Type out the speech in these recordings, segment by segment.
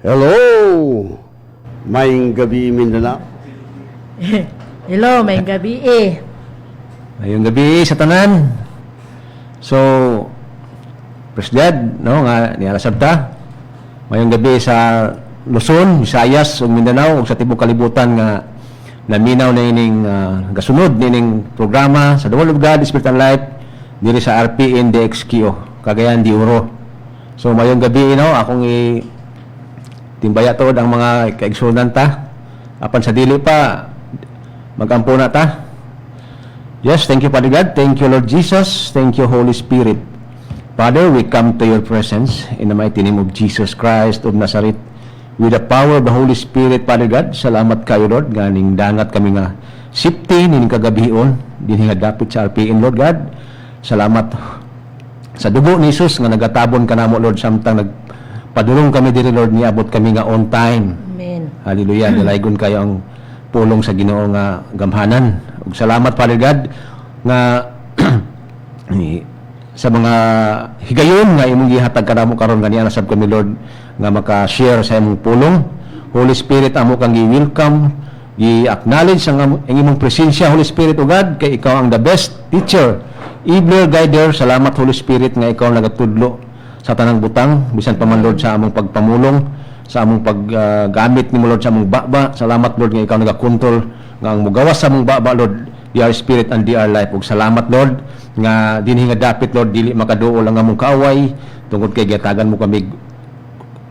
Hello! Maayong gabi, Mindanao. Hello, may gabi eh. Ngayong gabi sa tanan. So, Praise God, no, nga nialasab ta. Ngayong gabi sa Luzon, Visayas, ug Mindanao, ug sa tibok kalibutan nga naminaw na ining gasunod nining programa sa The Word of God, Spirit and Life diri sa RPN DXQO, Cagayan de Oro. So, ngayong gabi, no, akong timbaya to ang mga kaigsunan ta. Apan sa dili pa magampo na ta. Yes, thank you, Father God. Thank you, Lord Jesus. Thank you, Holy Spirit. Father, we come to your presence in the mighty name of Jesus Christ of Nazareth. With the power of the Holy Spirit, Father God, salamat kayo, Lord. Ganing dangat kami nga safety, nining kagabion, din nga dapit sa RPN, Lord God. Salamat sa dugo ni Jesus nga nagatabon ka namo, Lord, samtang nagpadulong kami diri, Lord, niabot kami nga on time. Amen. Hallelujah. Nilaygon kayo ang pulong sa Ginoo nga gamhanan. Ug salamat, Father God, nga sa mga higayon nga imong gihatag kanamo karon ganiya nasab kami, Lord, nga maka-share sa imong pulong. Holy Spirit, amo kang gi-welcome, gi-acknowledge ang imong presensya, Holy Spirit, o God, kay ikaw ang the best teacher, enabler, guider. Salamat, Holy Spirit, nga ikaw nagatudlo sa tanang butang bisan pa man, Lord, sa among pagpamulong, sa among paggamit nimo, Lord, sa among baba. Salamat, Lord, nga ikaw nagakontrol nga ang mugawas sa among baba, Lord, di our spirit and di our life. Ug salamat, Lord, nga dinhi nga dapit, Lord, dili makaduol ang among kaaway tungod kay gitagan mo kami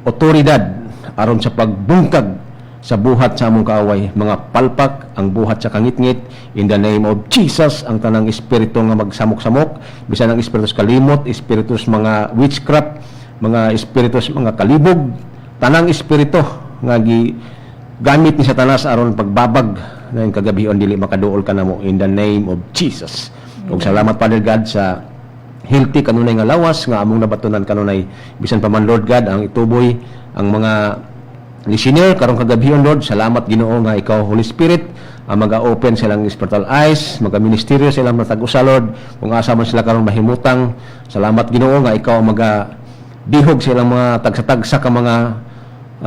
otoridad aron sa pagbungkag sa buhat sa among kaaway, mga palpak ang buhat sa kangitngit. In the name of Jesus, ang tanang espiritu nga magsamok-samok, bisan ang espiritu sa kalimot, espiritu sa mga witchcraft, mga espiritu sa mga kalibog, tanang espiritu nga gamit ni Satanas aron pagbabag ng kagabion dili makaduol ka namo, in the name of Jesus. Ug salamat, Father God, sa healthy kanunay nga lawas nga among nabatunan kanunay bisan pa man, Lord God, ang ituboy ang mga listener karong kagabion, Lord. Salamat, Ginoo, nga ikaw, Holy Spirit, ang maga-open silang spiritual eyes, maga-ministeryo silang matag-usa, Lord, kung asa man sila karong mahimutang. Salamat, Ginoo, nga ikaw ang maga-dihog silang mga tagsa-tagsa ka mga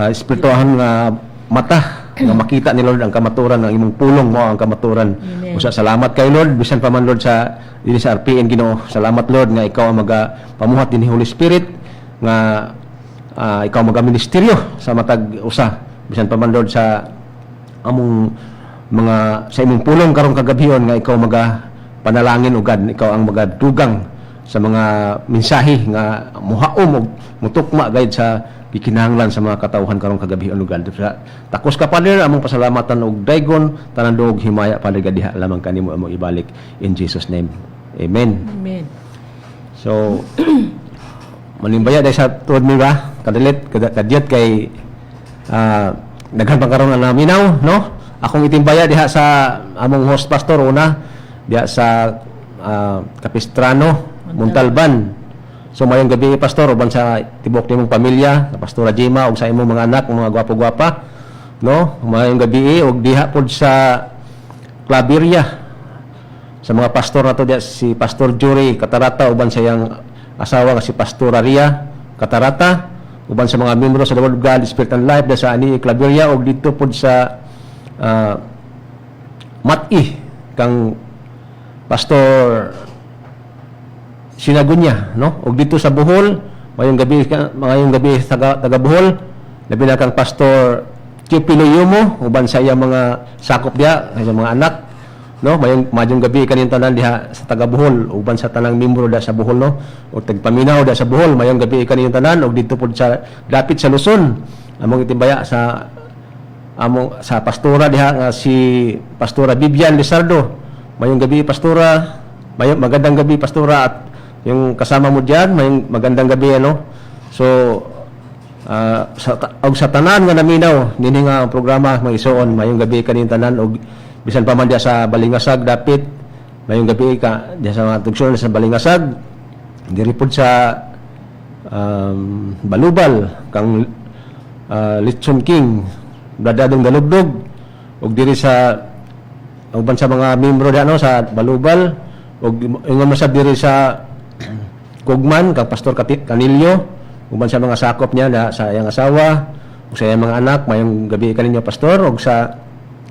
espirituhan nga mata nga makita ni Lord ang kamaturan ng imong pulong mo, ang kamaturan. Usa salamat kay Lord bisan pa man, Lord, sa dili sa RPN, Ginoo. Salamat, Lord, nga ikaw ang magapamuhat din ni Holy Spirit nga ikaw magaministeryo sa matag usa bisan pa man, Lord, sa among mga sa imong pulong karong kagabion nga ikaw panalangin ugad, ikaw ang magadugang sa mga mensahe nga muhaom ug mutukma gayud sa gikinahanglan sa mga katawhan karong kagabi ang lugar. Takos ka, Father, among pasalamatan og daygon tanan duog himaya, Father God, diha lamang kanimo among ibalik in Jesus name. Amen. Amen. So malimbaya dahil sa tuod mi ba kadalit kadyat kay daghan pa karon na minaw, no? Akong itimbaya diha sa among host pastor una diha sa Capistrano, Montalban. So mayong gabi, Pastor, uban sa tibok nimong pamilya, sa Pastora Jima ug sa imong mga anak, mga gwapo-gwapa, no? Mayong gabi ug diha pod sa Claveria. Sa mga pastor nato diha si Pastor Jury Catarata uban sa iyang asawa nga si Pastora Ria Catarata, uban sa mga miyembro sa The Word of God, Spirit and Life sa ani Claveria ug dito pod sa Mati kang Pastor Sinagunya, no? Og dito sa Bohol, mayong gabi taga Bohol, labi na kang Pastor Chipilo Yumo, uban sa iyang mga sakop diha, sa mga anak, no? Mayong gabi kanin tanan diha sa taga Bohol, uban sa tanang miyembro da sa Bohol, no? O tagpaminaw da sa Bohol, mayong gabi kanin tanan og dito pod sa dapit sa Luzon. Among itimbaya sa pastora diha nga si Pastora Vivian Lizardo. Mayong gabi, Pastora. Magandang gabi, Pastora, at yung kasama mo diyan, may magandang gabi, ano? So sa tanan nga naminaw dinhi nga ang programa magisuon, mayong gabi kanin tanan og bisan pa man diya sa Balingasag dapit, mayong gabi ka diya sa mga tugsunan sa Balingasag, diri pod sa Balubal kang Litson King, Bradadong Dalugdog, og diri sa uban sa mga miyembro diha, no, sa Balubal, og ingon masab diri sa Kugman kang Pastor Canillo, uban sa mga sakop niya sa iyang asawa, ug sa iyang mga anak mayong gabi kaninyo pastor, ug sa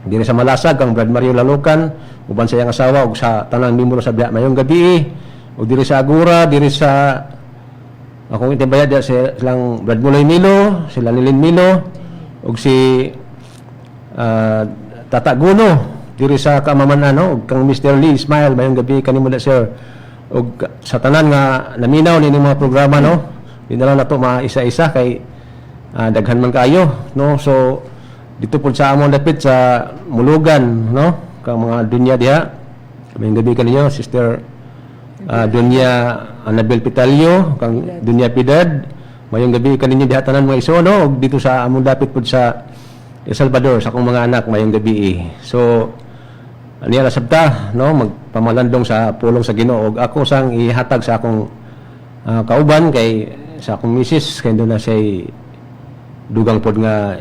diri sa Malasag kang Brad Mario Lalukan uban sa iyang asawa ug sa tanang miyembro sa biya mayong gabi, ug diri sa Agura, diri sa akong itibaya diya silang Brad Muloy Milo, sila Nilin Milo, ug si Tata Guno diri sa Kamamanan, ug kang Mr. Lee Ismail mayong gabi kanimo da sir, ug sa tanan nga naminaw ni mga programa, no, di na lang nato maisa-isa kay daghan man kayo, no. So dito po sa among dapit sa Mulugan, no, kang mga dunya diha mayong gabi kaninyo Sister Dunya Anabel Pitalio, kang Dunya Piedad mayong gabi kaninyo diha tanan mga iso, no, ug dito sa among dapit po sa El Salvador sa akong mga anak mayong gabi. So aniya na sabta, no, magpamalandong sa pulong sa Ginoo, ug ako sang ihatag sa akong kauban kay sa akong misis kay doon na siya dugang pod nga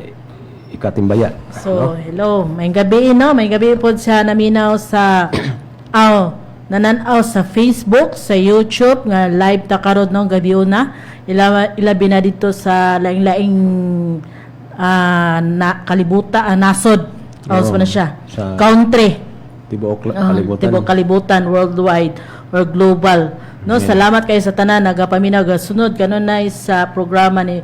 ikatimbaya. So, no? hello. May gabi, no? May gabi po siya naminaw sa nananaw sa Facebook, sa YouTube, nga live ta karod, no? Gabi una. Ilabi na dito sa laing-laing nasod. Also na siya. Country. Tibuok kalibutan. Tibuok kalibutan, worldwide or global. No, Amen. salamat kayo sa tanan nagapaminaw sunod kanon na sa programa ni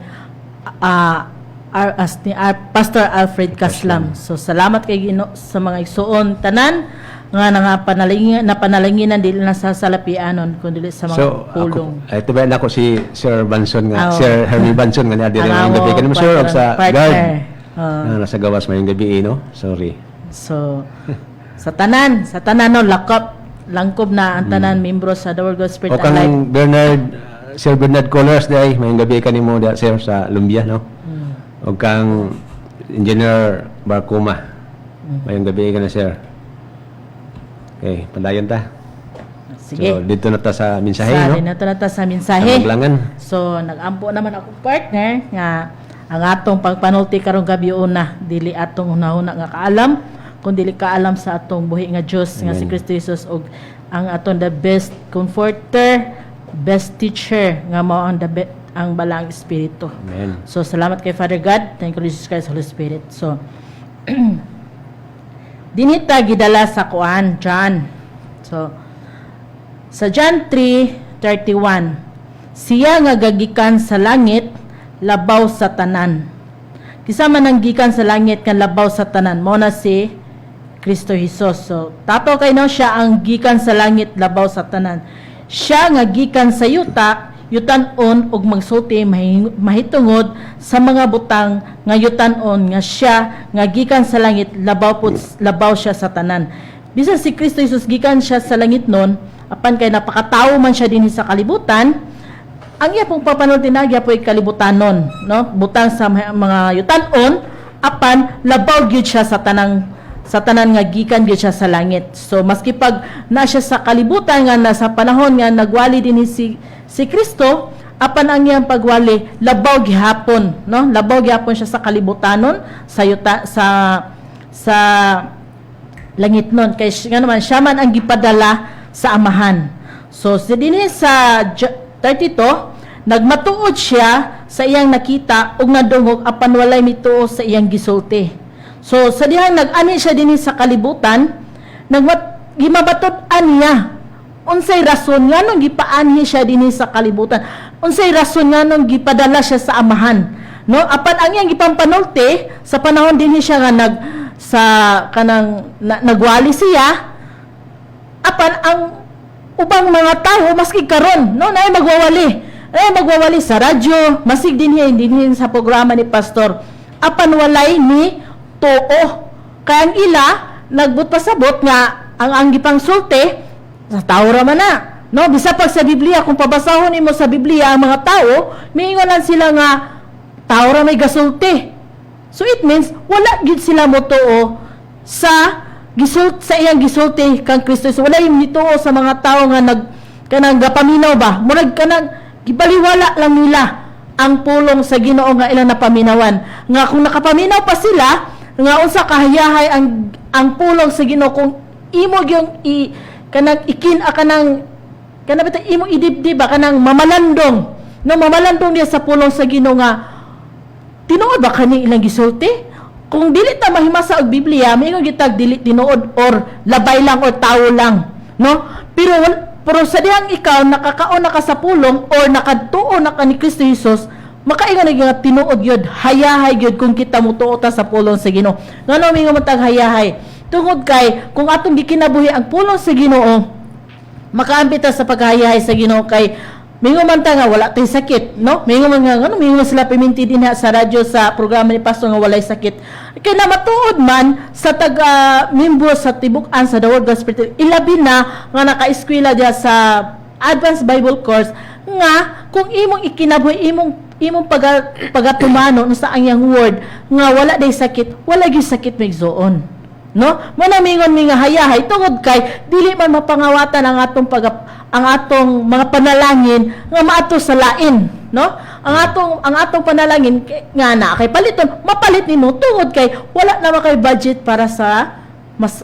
Pastor Alfred Caslam. So salamat kay Ginoo sa mga igsuon tanan nga napanalinginan dili na sa salapianon kundi sa mga pulong. Ito ba ako si Sir Banson nga, Sir Hermie Banson nga diri Ang ngayong gabi kanimo sir ug sa partner. guard. Nasa gawas mayong gabi, no? Sorry. So sa tanan no langkob na ang tanan membro sa The Word God Spirit O and Life. kang Bernard, Sir Bernard Colors day mayong gabi kanimo da sir sa Lumbia, no? O kang Engineer Barcuma. Mayong gabi ka na sir. Okay, padayon ta. Sige. So, dito na ta sa mensahe, Sali no? na to na ta sa Sa mensahe. maglangan. So nagampo naman ako partner nga ang atong pagpanulti karong gabi una dili atong una-una nga kaalam kung dili kaalam sa atong buhi nga Dios nga si Kristo Jesus og ang atong the best comforter, best teacher nga mao ang ang balang espiritu. Amen. So salamat kay Father God, thank you Jesus Christ, Holy Spirit. So dinita gidala sa kuan John. So sa John 3:31, siya nga gagikan sa langit labaw sa tanan. Kisama nang gikan sa langit kan labaw sa tanan mo na si Kristo Jesus. So tato kay no siya ang gikan sa langit labaw sa tanan. Siya nga gikan sa yutan-on ug magsulti mahitungod sa mga butang nga yutan-on nga siya nga gikan sa langit labaw siya sa tanan. Bisan si Kristo Jesus gikan siya sa langit non, apan kay napakatawo man siya dinhi sa kalibutan, ang iya pong papanulti na iya po kalibutanon, no? Butang sa mga yutan-on, apan labaw gyud siya sa tanan nga gikan gyud siya sa langit. So maski pag na siya sa kalibutan nga nasa panahon nga nagwali dinhi si Kristo, apan ang iyang pagwali labaw gihapon, no? Labaw gihapon siya sa kalibutanon, sa langit nun. Kay nga naman siya man ang gipadala sa amahan. So dinhi sa 32, nagmatuod siya sa iyang nakita ug nadungog apan walay mituo sa iyang gisulti. So sa dihang nag-ani siya dinhi sa kalibutan, gimabatud-an niya unsay rason nganong gipaanhi siya dinhi sa kalibutan, unsay rason nganong gipadala siya sa amahan, no? Apan ang iyang gipampanulti sa panahon dinhi siya nga nagwali siya, apan ang ubang mga tao maski karon, no, naay magwawali sa radyo, masig dinhi sa programa ni pastor, apan walay ni tuo. Kaya ang ila nagbut pasabot nga ang gipang sulti sa tao ra man na, no? Bisa pag sa Biblia, kung pabasahon nimo sa Biblia ang mga tao, miingon lang sila nga tao ra may gasulti. So it means wala gid sila motuo sa iyang gisulti kang Kristo. So wala yung nituo sa mga tao nga kanang gapaminaw ba, murag kanang gibaliwala lang nila ang pulong sa Ginoo nga ilang napaminawan. Nga kung nakapaminaw pa sila nga unsa kahayahay ang pulong sa Ginoo, kung imo yung kanang idibdib kanang mamalandong, no, mamalandong niya sa pulong sa Ginoo nga tinuod ba kani ilang gisulti? Kung dili ta mahimasa og Biblia, may gitag dili tinuod or labay lang or tao lang, no? Pero sa dihang ikaw nakakaon na ka sa pulong or nakadtuo na ka ni Kristo Jesus, makaingon nga tinuod yun, hayahay yun kung kita mo tuo ta sa pulong sa Ginoo. Ngano mingo man tag hayahay? Tungod kay kung atong gikinabuhi ang pulong sa Ginoo, makaambit ta sa paghayahay sa Ginoo kay mingo man ta nga wala tay sakit, no? Mingo man nga mingo sila piminti din sa radyo sa programa ni pastor nga walay sakit. Kay na matuod man sa miyembro sa tibukan sa The Word Gospel, ilabi na nga naka-eskwela diya sa Advanced Bible Course nga kung imong ikinabuhi imong pagatumano sa ang word nga wala day sakit, wala gyud sakit migsuon. No? Manamingon mi nga hayahay tungod kay dili man mapangawatan ang atong mga panalangin nga maato sa lain, no? Ang atong panalangin nga na kay paliton, mapalit nimo tungod kay wala na kay budget para sa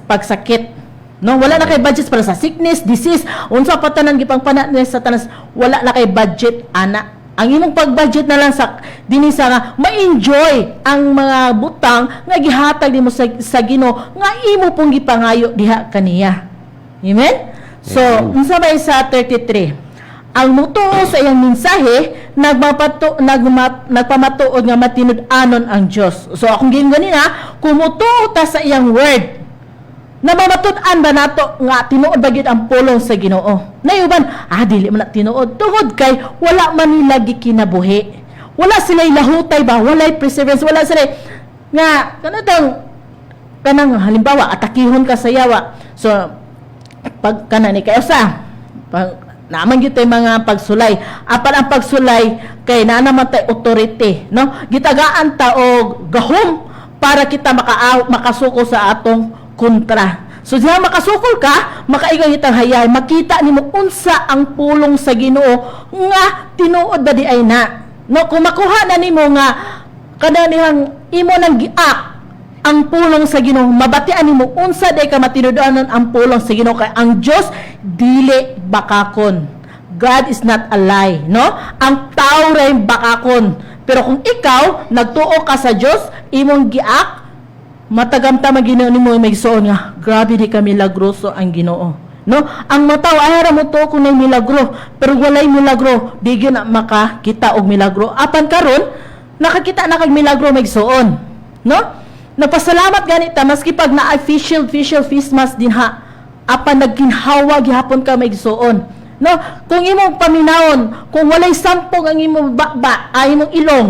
pagsakit. No, wala na kay budget para sa sickness, disease, unsa pa tanan gipang pananes sa tanas, wala na kay budget ana. Ang imong pag-budget na lang sa dinhi sa nga ma-enjoy ang mga butang nga gihatag nimo sa Ginoo nga imo pong gipangayo diha kaniya. Amen? So, unsa ba sa 33? Ang mutuo sa iyang mensahe nagpamatuod nga matinud-anon ang Dios. So akong gingon ganina, kumutuo ta sa iyang word. Namamatud-an ba nato nga tinuod ba gyud ang pulong sa Ginoo? Nayuban, dili man na tinuod tungod kay wala man nila gikinabuhi. Wala sila lahutay ba, wala perseverance, wala sila nga kanang halimbawa atakihon ka sa yawa. So pag kanani kayo pag naman gyud tay mga pagsulay. Apan ang pagsulay kay naa naman tay authority, no? Gitagaan ta og gahom para kita makasuko sa atong kontra. So diha makasukol ka, makaingon itang hayay, makita nimo unsa ang pulong sa Ginoo nga tinuod ba di ay na. No, kung makuha na nimo nga kananihang imo nang giak ang pulong sa Ginoo, mabatian nimo unsa day ka matinud-anon ang pulong sa Ginoo kay ang Dios dili bakakon. God is not a lie, no? Ang tao ray bakakon. Pero kung ikaw nagtuo ka sa Dios, imong giak matagamta Ginoo nimo magsuon nga grabe di ka milagroso ang Ginoo, no? Ang mataw ay mo to kung milagro, pero walay milagro di gyud na makakita og milagro. Apan karon nakakita na kag milagro magsuon, no? Napasalamat ganita maski pag na official feast mass din ha, apan nagginhawa gihapon ka magsuon, no? Kung imong paminawon, kung walay sampog ang imong imong ilong,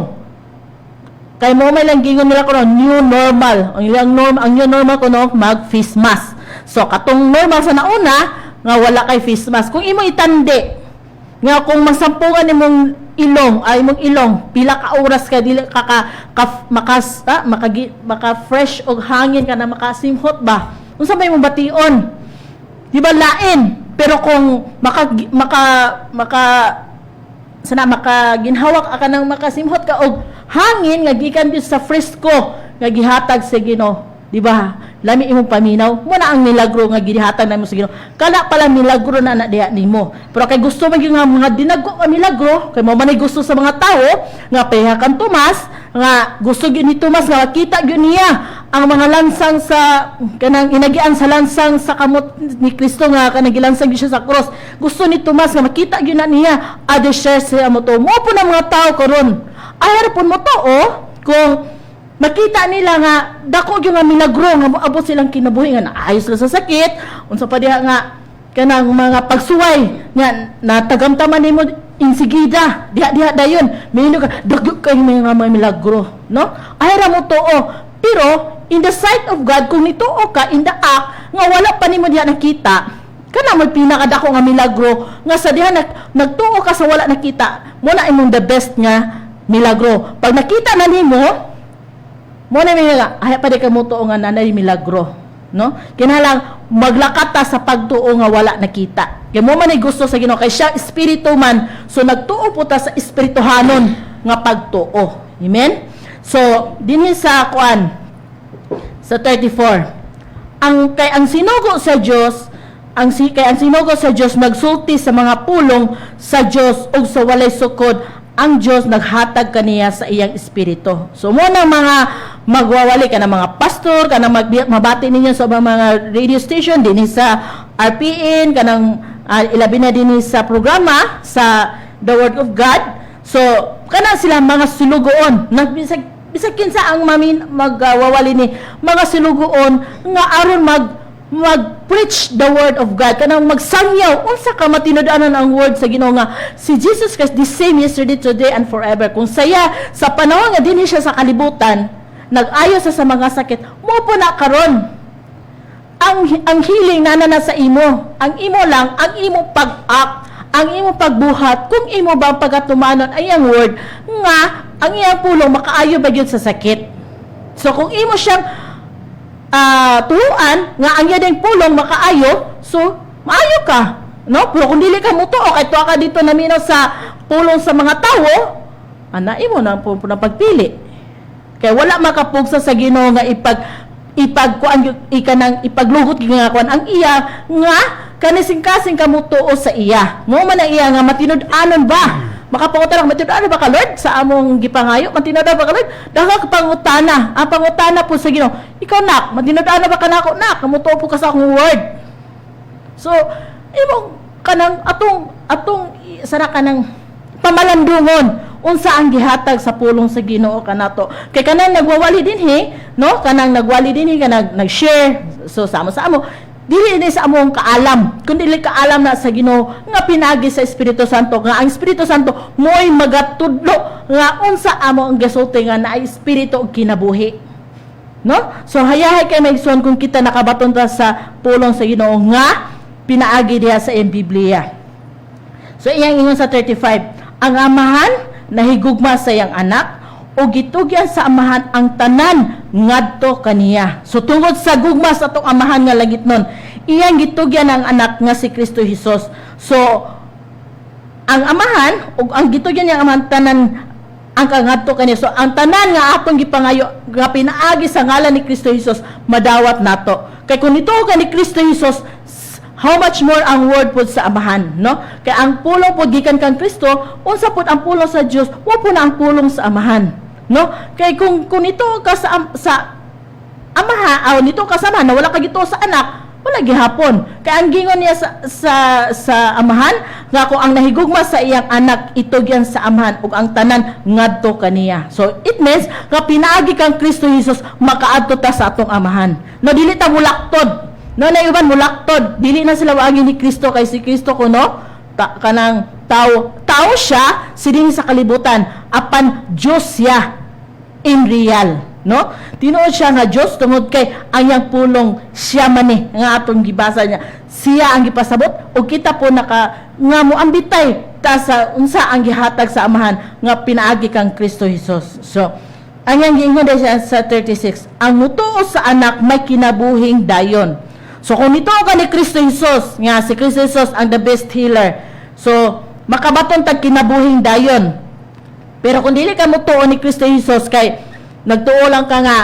kay mo may lang gingon nila kuno new normal. Ang new normal kuno mag-feast mass. So katong normal sa nauna nga wala kay feast mass. Kung imo itandi nga kung masampungan nimong imong ilong pila ka oras ka dili maka fresh og hangin ka na makasimhot ba. Unsa may imong bation? Di ba lain? Pero kung ginhawak ka nang makasimhot ka og hangin nga gikan sa fresco nga gihatag sa Ginoo, di ba? Lami imong paminaw mo na ang milagro nga gihatag namo sa Ginoo. Kana pala milagro na diha nimo. Pero kay gusto man nga mga dinagko nga milagro, kay mo man gusto sa mga tao nga pareha kan Tomas, nga gusto gyud ni Tomas nga makita gyud niya ang mga lansang sa kanang inagian sa lansang sa kamot ni Kristo nga kanang gilansang siya sa cross. Gusto ni Tomas nga makita gyud na niya other share sa mo to. Mo po na mga tao karon ay pun mo to kung makita nila nga dako gyud nga milagro nga moabot silang kinabuhi nga naayos sila sa sakit, unsa pa diha nga kanang mga pagsuway nga natagamtaman nimo insigida diha dayon mino ka dagyog kay mga milagro, no? Ay mo to pero in the sight of God kung nituo ka in the act nga wala pa nimo diha nakita, kana may pinakadako nga milagro nga sa diha nagtuo ka sa wala nakita, mo na imong the best nga milagro. Pag nakita na nimo, mo na nga ay pa di ka mo tuo nga nanay milagro, no? Kinahanglan maglakat ta sa pagtuo nga wala nakita. Kay mo man ay gusto sa Ginoo kay siya espiritu man, so nagtuo po ta sa espirituhanon nga pagtuo. Amen. So dinhi sa kuan sa 34. Ang sinugo sa Dios, ang sinugo sa Dios magsulti sa mga pulong sa Dios ug sa walay sukod ang Dios naghatag kaniya sa iyang espiritu. So mo nang mga magwawali ka ng mga pastor, ka nang mabati ninyo sa mga radio station dinhi sa RPN, kanang ilabi na dinhi sa programa sa The Word of God. So kana sila mga sulugoon bisag kinsa ang magwawali ni mga sulugoon nga aron mag-preach the word of God, kanang magsangyaw unsa ka matinud-anon ang word sa Ginoo nga si Jesus Christ the same yesterday, today and forever. Kung saya sa panahon nga dinhi siya sa kalibutan nag-ayo sa mga sakit, mo po na karon ang healing na sa imo, ang imo lang, ang imo pag-act, ang imo pagbuhat, kung imo ba pagatumanon ay ang word nga ang iyang pulong makaayo ba gyud sa sakit. So kung imo siyang turuan nga ang iyang pulong makaayo, so maayo ka, no? Pero kung dili ka mutuo kay tuwa ka dito naminaw sa pulong sa mga tawo, ana imo na po na pagpili. Kay wala makapugsa sa Ginoo nga ipagkuan ikanang ipaglugot nga kuan ang iya nga kanising-kasing kamutuo sa iya. Mo man ang iya nga matinud-anon ba? Makapangutan ang matinud-anon ba ka Lord sa among gipangayo? Matinud-anon ba ka Lord? Daghang pangutana. Ang pangutana po sa Ginoo, ikaw nak, matinud-anon ba ka nako nak? Kamutuo po ka sa akong word. So, imong kanang atong sara kanang pamalandungon unsa ang gihatag sa pulong sa Ginoo kanato. Kay kanang nagwawali dinhi, no? Kanang nagwali dinhi kanang nag-share. So samo-samo dili ni sa among kaalam, kundi dili kaalam na sa Ginoo nga pinagi sa Espiritu Santo nga ang Espiritu Santo mo'y magatudlo nga unsa amo ang gisulti nga naay espiritu og kinabuhi. No? So hayahay kay maigsoon kung kita nakabaton ta sa pulong sa Ginoo nga pinaagi diha sa iyang Biblia. So iyang ingon sa 35, ang amahan nahigugma sa iyang anak o gitugyan sa amahan ang tanan ngadto kaniya. So tungod sa gugma sa atong amahan nga langit nun, iyang gitugyan ang anak nga si Kristo Jesus. So ang amahan o ang gitugyan niyang amahan tanan ang kangadto kaniya. So ang tanan nga atong gipangayo nga pinaagi sa ngalan ni Kristo Jesus madawat nato. Kay kung nituogan ni Kristo Jesus, how much more ang word po sa amahan, no? Kay ang pulong po gikan kang Kristo, unsa po ang pulong sa Dios, wa po na ang pulong sa amahan, no? Kay kung nito ka sa amahan, o nito ka sa amahan, na wala ka gito sa anak, wala gihapon. Kay ang gingon niya sa amahan, nga kung ang nahigugma sa iyang anak, itugyan sa amahan, ug ang tanan ngadto kaniya. So it means nga pinaagi kang Kristo Jesus, makaadto ta sa atong amahan. No, dili ta mulaktod. No, na iban mulaktod, dili na sila waagi ni Kristo kay si Kristo kuno kanang tao siya sidin sa kalibutan apan Dios siya in real, no? Tinuod siya nga Dios tungod kay ang iyang pulong siya man ni nga atong gibasa niya. Siya ang gipasabot ug kita po nga moambitay ta sa unsa ang gihatag sa amahan nga pinaagi kang Kristo Jesus. So ang iyang giingon sa 36, ang mutuo sa anak may kinabuhing dayon. So kung ito ka ni Kristo Jesus, nga si Kristo Jesus ang the best healer, so makabaton tag kinabuhing dayon. Pero kung dili ka mo tuo ni Kristo Jesus, kay nagtuo lang ka nga,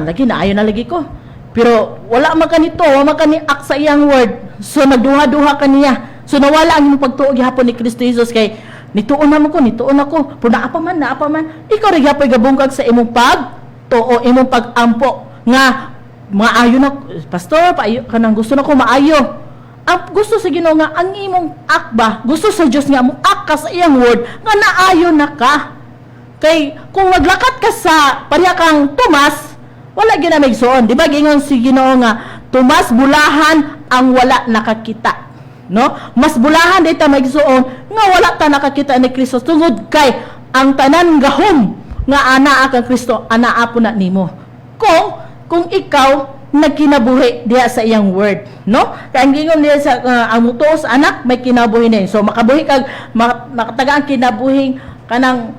lagi na ayon na lagi ko. Pero wala man ka nito, wala man ka ni ak sa iyang word. So nagduha-duha ka niya. So nawala ang imong pagtuo gihapon ni Kristo Jesus, kay nituon na mo ko, nituon ako. Pero naapa man, ikaw rin gihapon gabungkag sa imong pagtuo, imong pag-ampo nga maayo na, pastor, paayo kanang gusto na ko maayo. Ang gusto sa Ginoo nga ang imong akba, gusto sa Dios nga mo ak ka sa iyang word nga naayo na ka. Kay kung maglakat ka sa pareha kang Tomas, wala gyud na maigsoon. Di ba gingon si Ginoo nga Tomas bulahan ang wala nakakita. No? Mas bulahan dita maigsoon nga wala ta nakakita ni Kristo tungod kay ang tanan gahom nga anaa kang Kristo anaa po na nimo. Kung ikaw nagkinabuhi diha sa iyang word, no? Kaya ang gingon diha sa ang mutuo sa anak may kinabuhi ni. So makabuhi kag makataga ang kinabuhing kanang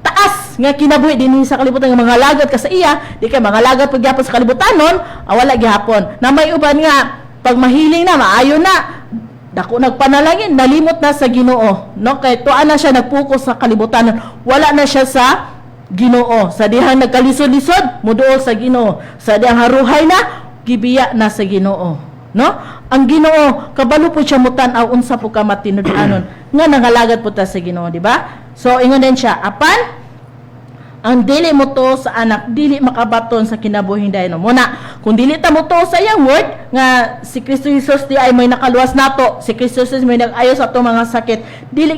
taas nga kinabuhi dinhi sa kalibutan nga mga lagad ka sa iya, di kay mga lagad pag gyapon sa kalibutanon, wala gihapon. Na may uban nga pag mahiling na maayo na dako nagpanalangin, nalimot na sa Ginoo, no? Kay tuwa na siya nagpuko sa kalibutanon, wala na siya sa Ginoo. Sa dihang nagkalisod-lisod, muduol sa Ginoo. Sa dihang haruhay na, gibiya na sa Ginoo. No? Ang Ginoo, kabalo po siya mutan-aw unsa po ka matinud-anon nga nangalagad po ta sa Ginoo, di ba? So ingon din siya, apan ang dili mo to sa anak, dili makabaton sa kinabuhing dayon. Muna, kung dili ta mo to sa iyang word, nga si Kristo Jesus di ay may nakaluwas nato, si Kristo Jesus may nag-ayo sa ato mga sakit, dili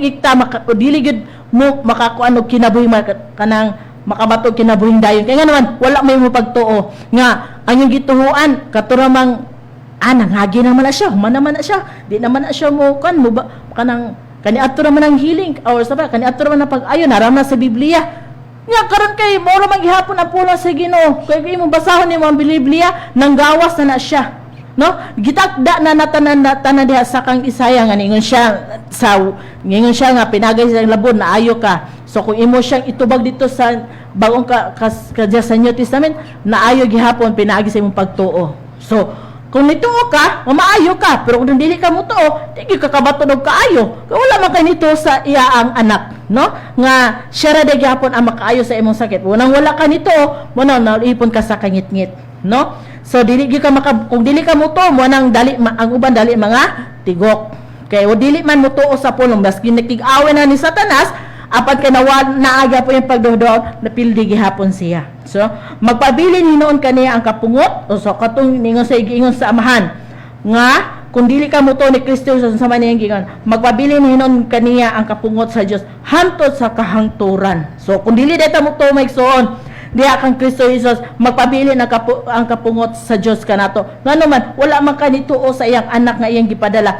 gid mo makakuan og kinabuhing kanang makabato kinabuhing dayon. Kaya nga naman, wala may mo pagtuo. Nga, ang yung gituhuan, katuramang, nanghagi naman na siya, human naman na siya, di naman na siya mo, kaniadto naman ang healing, or sabi, kaniadto naman ang pag-ayo, naramna sa Biblia. Nga karon kay moro maghihapon ang pula sa Ginoo. Kay imong basahon nimo ang Biblia, nanggawas na siya. No? Gitakda na tanan diha sa kang Isaya nga ningon siya nga pinagay sa labon na ayo ka. So kung imo siyang itubag dito sa bagong sa New Testament, naayo gihapon pinaagi sa imong pagtuo. So kung nituo ka, maayo ka, pero kung dili ka mo tuo, di ka kabaton og kaayo. Kaya wala man kay nito sa iya ang anak, no? Nga siya ra gyapon ang makaayo sa imong sakit. Wala ka nito, mo na naipon ka sa kangit-ngit, no? So dili ka kung dili ka mo tuo, mo nang dali ang uban dali mga tigok. Kaya dili man mo tuo sa pulong, bas ginig-away na ni Satanas, apat kay naaga po yung pagdodoon, napildi gihapon siya. So, magpabilin hinoon kaniya ang kapungot, o so katong ningon sa igingon sa amahan, nga, kung dili ka mo to ni Kristo sa maniyang gingon, magpabilin hinoon kaniya ang kapungot sa Dios hantod sa kahangturan. So, kung dili deta mo to maigsoon, diha kang Kristo Jesus, magpabilin ang kapungot sa Dios kanato. Ngano man, wala man kanituo sa iyang anak nga iyang gipadala.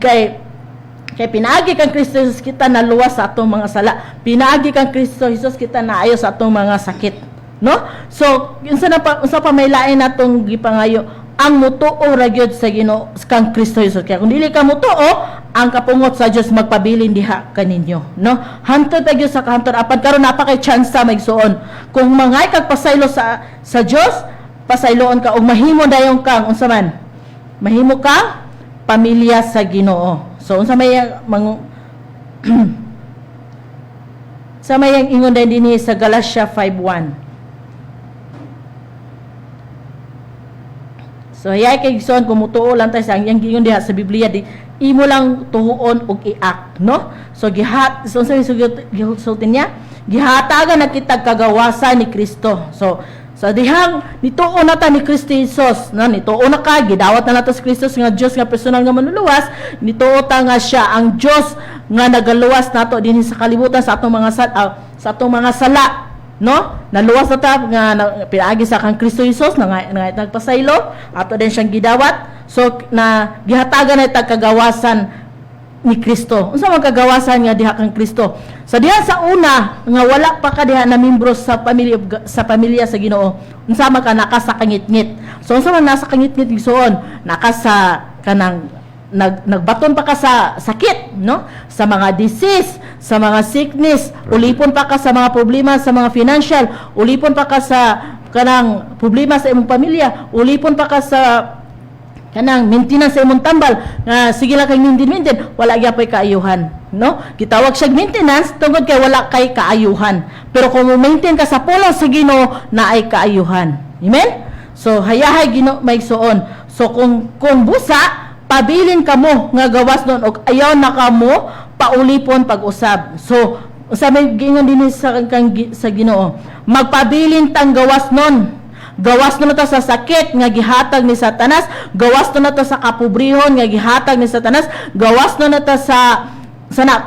Kay pinaagi kang Kristo Jesus kita na luwas sa atong mga sala. Pinaagi kang Kristo Jesus kita na ayo sa atong mga sakit, no? So, unsa pa may lain natong gipangayo, ang mutuo ra gyud sa Ginoo kang Kristo Jesus. Kaya kung dili ka mutuo, ang kapungot sa Dios magpabilin diha kaninyo, no? Hantod ta gyud sa kahantod apan karon napa kay chance magsuon. Kung mangay kag pasaylo sa Dios, pasayloon ka og mahimo dayon kang unsa man? Mahimo kang pamilya sa Ginoo. So, unsa may sa mayang ingon din sa Galatia 5:1. So, hayay kay gison kumutuo lang tayo sa ang ingon diha sa Biblia di imo lang tuhuon og i-act, no? So, so gisultin niya, gihatagan na kitag kagawasan ni Kristo. So dihang nituo na ta ni Kristo Jesus, no? Nituo na ka, gidawat na nato si Kristo nga Dios nga personal nga manluluwas, nituo ta nga siya ang Dios nga nagaluwas nato dinhi sa kalibutan sa atong mga sala, no? Naluwas na ta nga pinaagi sa kang Kristo Jesus nga nagpasaylo, ato din siyang gidawat. So na gihatagan na ta kagawasan ni Kristo. Unsa man kagawasan nga diha kang Kristo? Sa diha sa una nga wala pa ka diha na miyembro sa pamilya sa Ginoo. Unsa man ka naka sa kangit-ngit. So unsa man nasa kangit-ngit igsoon? Naka sa kanang nagbaton pa ka sa sakit, no? Sa mga disease, sa mga sickness, ulipon pa ka sa mga problema sa mga financial, ulipon pa ka sa kanang problema sa imong pamilya, ulipon pa ka sa kanang maintenance sa imong tambal nga sige lang kay maintain wala gyapon kaayuhan, no? Gitawag siya maintenance tungod kay wala kay kaayuhan, pero kung maintain ka sa pulong sa Ginoo na ay kaayuhan. Amen. So hayahay Ginoo maigsuon. So kung busa pabilin kamo nga gawas nun og ayaw na kamo paulipon pag-usab. So sabi gingon din sa Ginoo, magpabilin tang gawas nun. Gawas na to sa sakit nga gihatag ni Satanas, gawas na to sa kapobrehon nga gihatag ni Satanas, gawas na to sa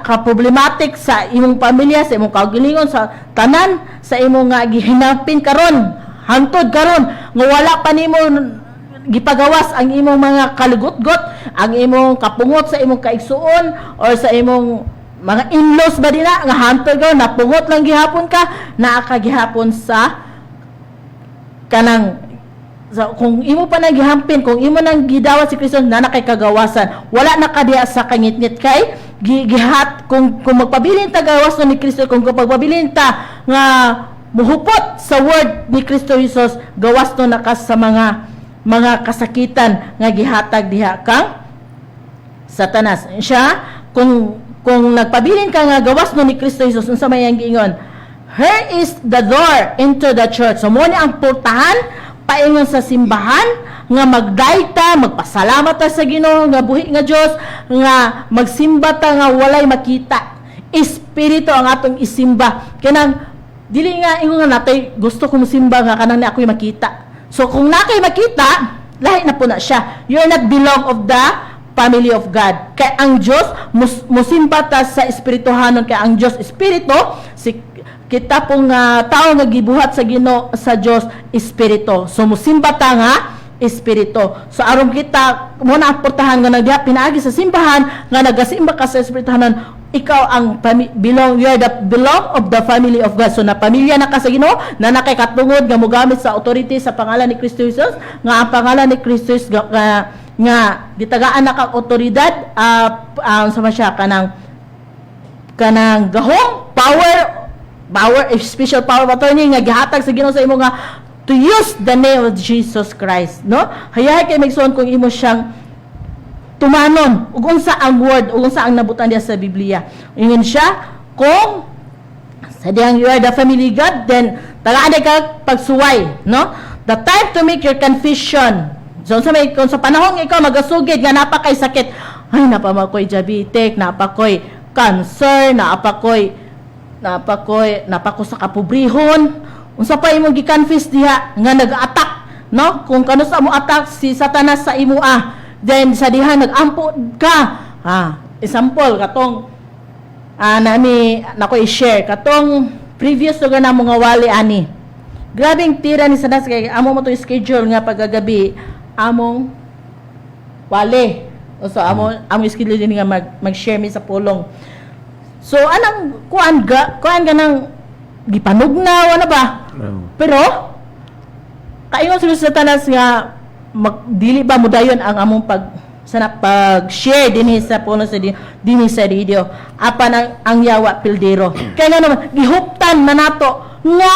ka-problematic sa imong pamilya, sa imong kaugalingon, sa tanan, sa imong nga gihinapin karon, hangtod karon nga wala pa nimo gipagawas ang imong mga kalugot-got, ang imong kapungot sa imong kaigsuon or sa imong mga in-laws ba dina nga hangtod karon napungot lang gihapon ka, naa ka gihapon sa kanang kung imo pa nang gihampin, kung imo nang gidawat si Kristo na kay kagawasan, wala na ka diha sa kangit-ngit kay gihat kung magpabilin ta gawas ni Kristo, kung pagpabilin ta nga muhupot sa word ni Kristo Jesus, gawas no na ka sa mga kasakitan nga gihatag diha kang Satanas. Siya kung nagpabilin ka nga gawas no ni Kristo Jesus, unsa may ang giingon? Here is the door into the church. So, mo ni ang pultahan, paingon sa simbahan, nga magdayta, magpasalamat ta sa Ginoo, nga buhi nga Dios, nga magsimba ta nga walay makita. espiritu ang atong isimba. Kanang dili nga ingon nga natay gusto ko musimba nga kanang na ako'y makita. So kung nakay makita, lahi na po na siya. You're not belong of the family of God. Kay ang Dios musimba ta sa espirituhanon, kay ang Dios espiritu, si kita pong tao nga gibuhat sa Ginoo sa Dios espiritu. So musimba ta nga espiritu. So aron kita mo na aportahan nga nagdiha pinaagi sa simbahan nga nagasimba ka sa espirituhanon, ikaw ang you are the belong of the family of God. So na pamilya na ka sa Ginoo, na nakay katungod nga mogamit sa authority sa pangalan ni Kristo Jesus, nga ang pangalan ni Kristo Jesus nga gitagaan na kang otoridad, sama siya kanang gahong power, special power of attorney nga gihatag sa Ginoo sa imo nga to use the name of Jesus Christ, no? Hayahay kay magsuon kung imo siyang tumanon ug unsa ang word, ug unsa ang nabutan diya sa Biblia. Ingon siya kung sa diyang you are the family God, then tagaan ka pagsuway, no? The time to make your confession. So kung sa panahon ikaw magasugid nga napakay sakit, ay napamakoy diabetic, napakoy cancer, napako sa kapobrehon, unsa pa imong gi-confess diha nga nag-attack, no? Kung kano sa mo attack si Satanas sa imo then sa diha nag-ampo ka. Example katong nako i-share katong previous lugar na mo nga wali ani. Grabing tira ni Satanas kay amo mo to schedule nga pagagabi among wali. So among schedule din nga mag-share mi sa pulong. So anang kuan ga nang gipanugnaw ano ba? Pero kaingon sa Satanas nga dili ba mo dayon ang among pag-share dinhi sa puno sa dinhi sa radio apan ang yawa pildero. Kaya nga naman gihuptan na nato nga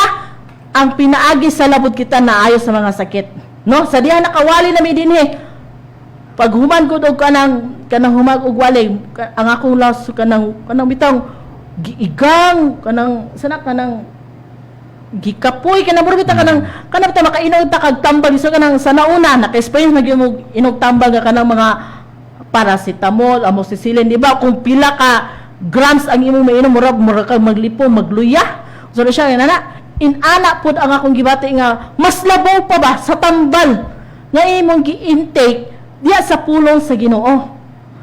ang pinaagi sa labot kita naayo sa mga sakit, no? Sa diha nakawali na mi dinhi paghuman ko og kanang humag og wali ang akong lawas kanang bitang giigang kanang gikapoy kanang burbita kanang ta makainog ta kag tambal so kanang sa nauna naka-experience nagyumog inog tambal nga kanang mga paracetamol, amoxicillin, di ba? Kung pila ka grams ang imong mainom mura kag maglipo, magluya. So siya na inana pud ang akong gibati nga mas labaw pa ba sa tambal nga imong gi-intake diya sa pulong sa Ginoo.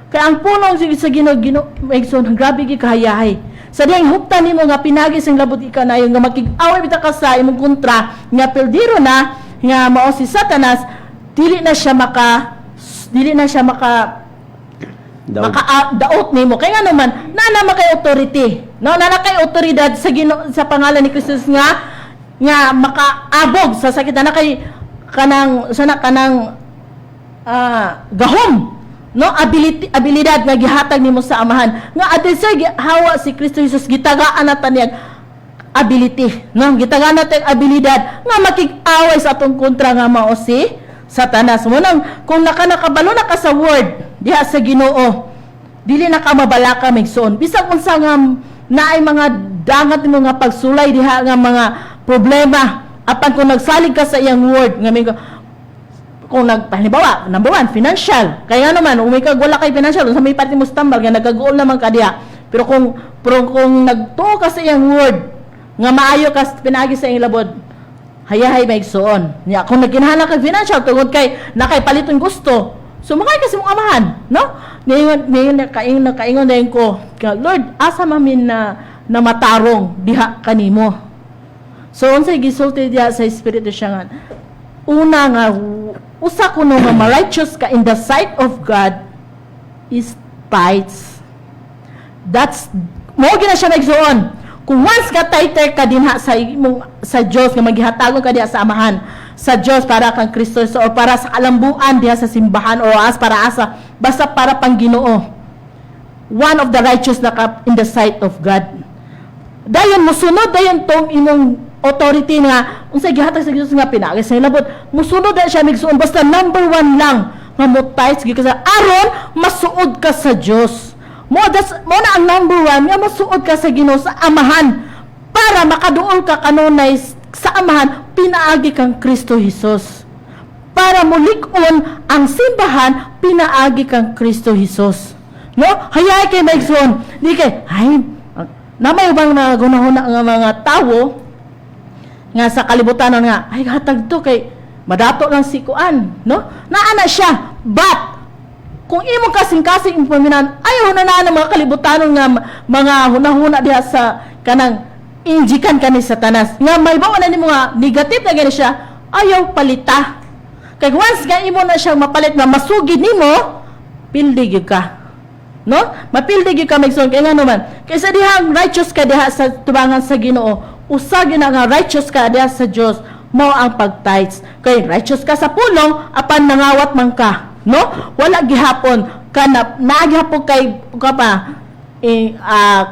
Kaya ang pulong sa Ginoo Megson grabe gi kahayahay. Sa diyang huptan nimo nga pinagi sing labot ika na yung nga makig-away bita ka sa imong kontra nga pildiro na nga mao si Satanas, dili na siya maka daot nimo. Kaya nga naman nana makay authority, no? Nana kay otoridad sa pangalan ni Kristus nga makaabog sa sakit na kay kanang gahom, no? Abilidad nga gihatag nimo sa amahan nga adto sa hawa si Kristo Jesus gitagaan nata niyang ability, no? Gitagaan nata ang abilidad nga makig-away sa atong kontra nga mao si Satanas. Mo nang kung nakabalo na ka sa word diha sa Ginoo, dili na ka mabalaka migsoon bisag unsa nga naay mga dangat nimo nga pagsulay diha nga mga problema apan kung nagsalig ka sa iyang word nga kung halimbawa, number 1, financial. Kaya naman, umikag wala kay financial, sa may party mo stambal, nga nagagool naman ka diya. Pero kung nagtuo ka sa iyang word, nga maayo ka pinagi sa iyang labod, hayahay maigsoon. Kung nagkinahanglan kag financial, tungod kay nakay-paliton gusto, sumakay kasi mong amahan, no? Ngayon kaingon na ko, Lord, asa mamin na matarong diha kanimo. So, unsay gisulti diya sa Espiritu siya nga, una nga, usa kuno nga ma-righteous ka in the sight of God is tithes. That's mo gina siya nagsuon. Kung once ka tither ka dinha sa Dios nga maghihatagon ka diha sa amahan sa Dios para kang Kristo o para sa kalambuan diha sa simbahan o basta para pang Ginoo. One of the righteous na ka in the sight of God. Dayon mosunod dayon tong imong authority nga unsay gihatag sa Dios nga pinaagi sa labot, mosunod na siya migsuon basta number 1 lang nga mo tithes gika aron masuod ka sa Dios. Mo na ang number 1 nga masuod ka sa Ginoo sa amahan para makaduol ka kanunay sa amahan pinaagi kang Kristo Jesus. Para mulig-on ang simbahan pinaagi kang Kristo Jesus. No? Hayay kay maigsoon. Di kay na may ubang mga gunahuna nga mga tawo nga sa kalibutan nga ay hatag to kay madato lang si kuan, no? Naana siya, but kung imo kasing-kasing impaminan, ayaw na ng mga kalibutan nga mga hunahuna diha sa kanang injikan kani Satanas. Nga may bawa na ni mga negative na gani siya, ayaw palita. Kay once nga imo na siyang mapalit na masugid nimo, pildi gyud ka. No? Mapildi gyud ka maigsoon kay nga naman. Kaysa dihang righteous ka diha sa tubangan sa Ginoo, usag yun nga righteous ka diha sa Dios, mao ang pag-tithes. Kay righteous ka sa pulong apan nangawat man ka, no? Wala gihapon kana naagihapon kay ka pa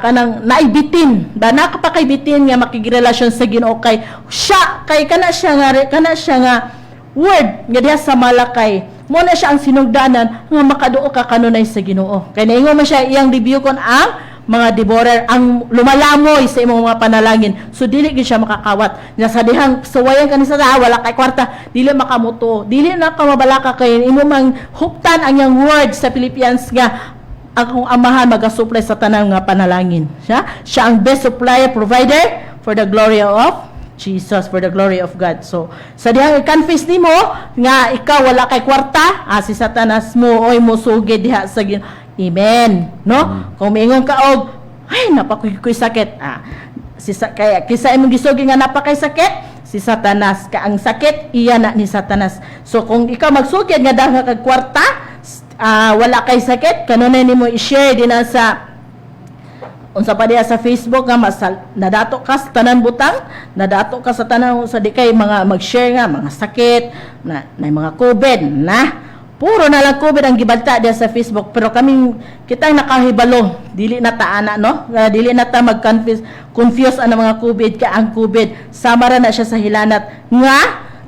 kanang naibitin ba nakapakaibitin nga makigrelasyon sa Ginoo kay siya kay kana siya nga word nga diha sa Malakay mo na siya ang sinugdanan nga makaduo ka kanunay sa Ginoo. Kay naingon man siya iyang review kon ang mga devorer ang lumalamoy sa imong mga panalangin. So dili gyud siya makakawat. Nya sa dihang suwayan kanisa sa wala kay kwarta, dili makamuto. Dili na ka mabalaka kay imo mang huptan ang yang word sa Philippians nga ang amahan magasupply sa tanang nga panalangin. Siya ang best supplier provider for the glory of Jesus, for the glory of God. So, sa dihang i-confess nimo nga ikaw wala kay kwarta, si Satanas mo oy mo sugid diha sa Amen. No? Kung mingon ka og ay napakoy sakit. Kaya kisa imong gisugid nga napakay sakit, si Satanas ka ang sakit iya na ni Satanas. So kung ikaw magsugid nga dahil kag kwarta, wala kay sakit, kanunay nimo i-share din sa unsa pa diha sa Facebook nga nadato ka sa tanan butang, nadato ka sa tanan sa di kay mga mag-share nga mga sakit na mga COVID na puro na lang COVID ang gibalta diha sa Facebook, pero kaming kitang nakahibalo dili na ta ana, no? Dili na ta confuse ang mga COVID ka ang COVID sama ra na siya sa hilanat nga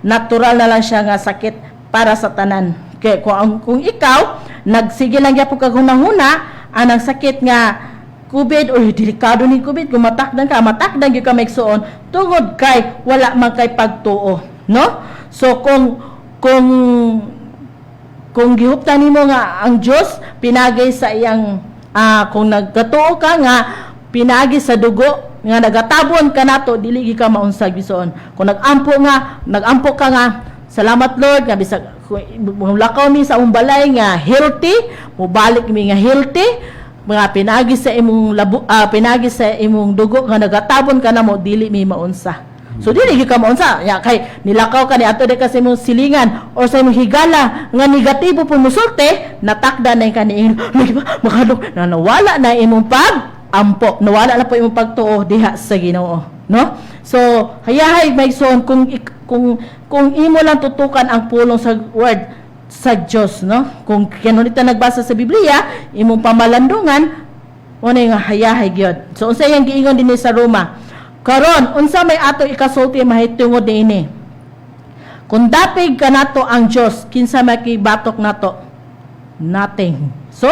natural na lang siya nga sakit para sa tanan. Kay kung ikaw nagsige lang gyapon kag hunahuna anang sakit nga COVID or delikado ni COVID, kung matakdan gyud ka maigsuon tungod kay wala man kay pagtuo, no? So kung gihuptan nimo nga ang Dios pinagay sa iyang kung nagkatuo ka nga pinagi sa dugo nga nagatabon ka nato dili gyud ka maunsag bison. Kung nagampo ka nga salamat Lord nga bisag lakaw mi sa umbalay nga healthy, mubalik mi nga healthy, mga pinagi sa pinagi sa imong dugo nga nagatabon ka namo dili mi maunsa. So dili gyud ka maunsa ya kay nilakaw ka ni ato de kasi imong silingan o sa imong higala nga negatibo pud musulti natakda na kaniing makadok na nawala na imong pag-ampo, nawala na po imong pagtuo diha sa Ginoo, no? So hayahay maigsoon kung imo lang tutukan ang pulong sa word sa Dios, no? Kung kinunita nagbasa sa Biblia, imong pamalandungan mo na nga hayahay gyud. So unsa yang giingon dinhi sa Roma? Karon unsa may ato ikasulti mahitungod niini? Kung dapig ka nato ang Dios, kinsa makibatok nato? Nothing. So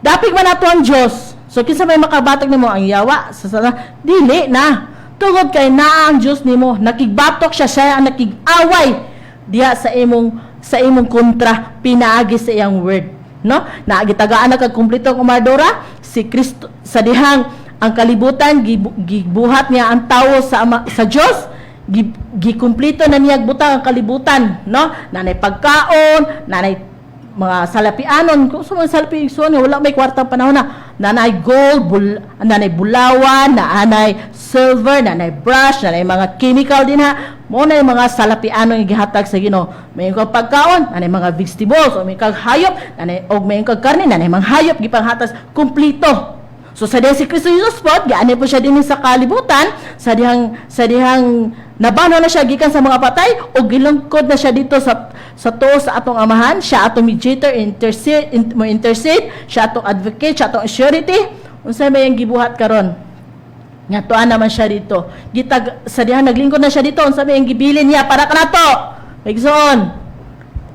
dapig man nato ang Dios. So kinsa may makabatok nimo ang yawa? Dili na. Tungod kay naa ang Dios nimo, nakigbatok siya ang nakig-away diha sa imong kontra pinaagi sa iyang word, no? Naagitagaan na kag kumpleto ang umadora si Kristo sa dihang ang kalibutan gibuhat niya ang tawo sa Dios, gikumpleto na niya butang ang kalibutan, no? Nanay pagkaon, nanay mga salapianon, kung sa mga salapianon wala may kwartang panahon na nanay gold, nanay bulawan, nanay silver, nanay brush, nanay mga chemical din ha. Mo na yung mga salapianon yung gihatag sa Ginoo. May kag pagkaon, nanay mga vegetables, o may kag hayop, may kag karne, nanay mga hayop gipanghatas kumpleto. So sa diha si Kristo Jesus po, gaani po siya din sa kalibutan, sa dihang nabano na siya gikan sa mga patay o gilungkod na siya dito sa tuo sa atong amahan, siya atong mediator, intercede, siya atong advocate, siya atong surety. Unsa may ang gibuhat karon? Nga tuan naman siya dito. Sa dihang naglingkod na siya dito, unsa may ang gibilin niya para kanato? Igsoon,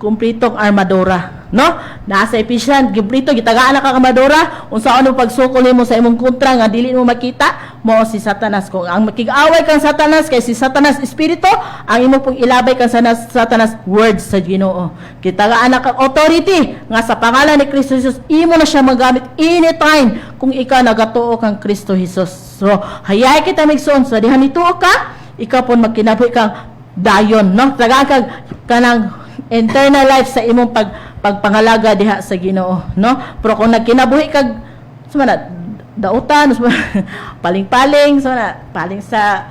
kumpletong armadura. no? Nasa Ephesians gibrito gitagaan na ka kamadora unsa ano pagsukol nimo sa imong kontra nga dili mo makita mo si Satanas. Kung ang makig-away kang Satanas kay si Satanas espiritu, ang imo pong ilabay kang Satanas words sa Ginoo. Gitagaan na ka authority nga sa pangalan ni Kristo Jesus imo na siya magamit anytime kung ikaw nagatuo kang Kristo Jesus. So hayay kita migsoon so diha nituo ka, ikaw pon magkinabuhi kang dayon, no? Tagaan kag kanang internal life sa imong pagpangalaga diha sa Ginoo, no? Pero kung nagkinabuhi kag sumana dautan, paling-paling sumana paling sa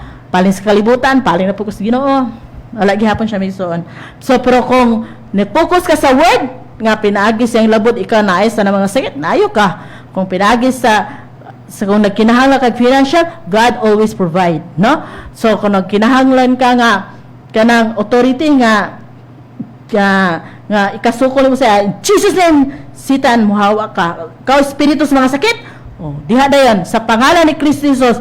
kalibutan, paling na focus sa Ginoo, wala gihapon siya migsoon. So pero kung ni-focus ka sa word nga pinaagi siyang labot ikaw naay sa mga sakit, naayo ka. Kung pinaagi sa kung nagkinahanglan kag financial, God always provide, no? So kung nagkinahanglan ka nga kanang authority nga ikasukol mo sa in Jesus name, Satan muhawa ka. Kau espiritu sa mga sakit, diha dayon sa pangalan ni Kristo Jesus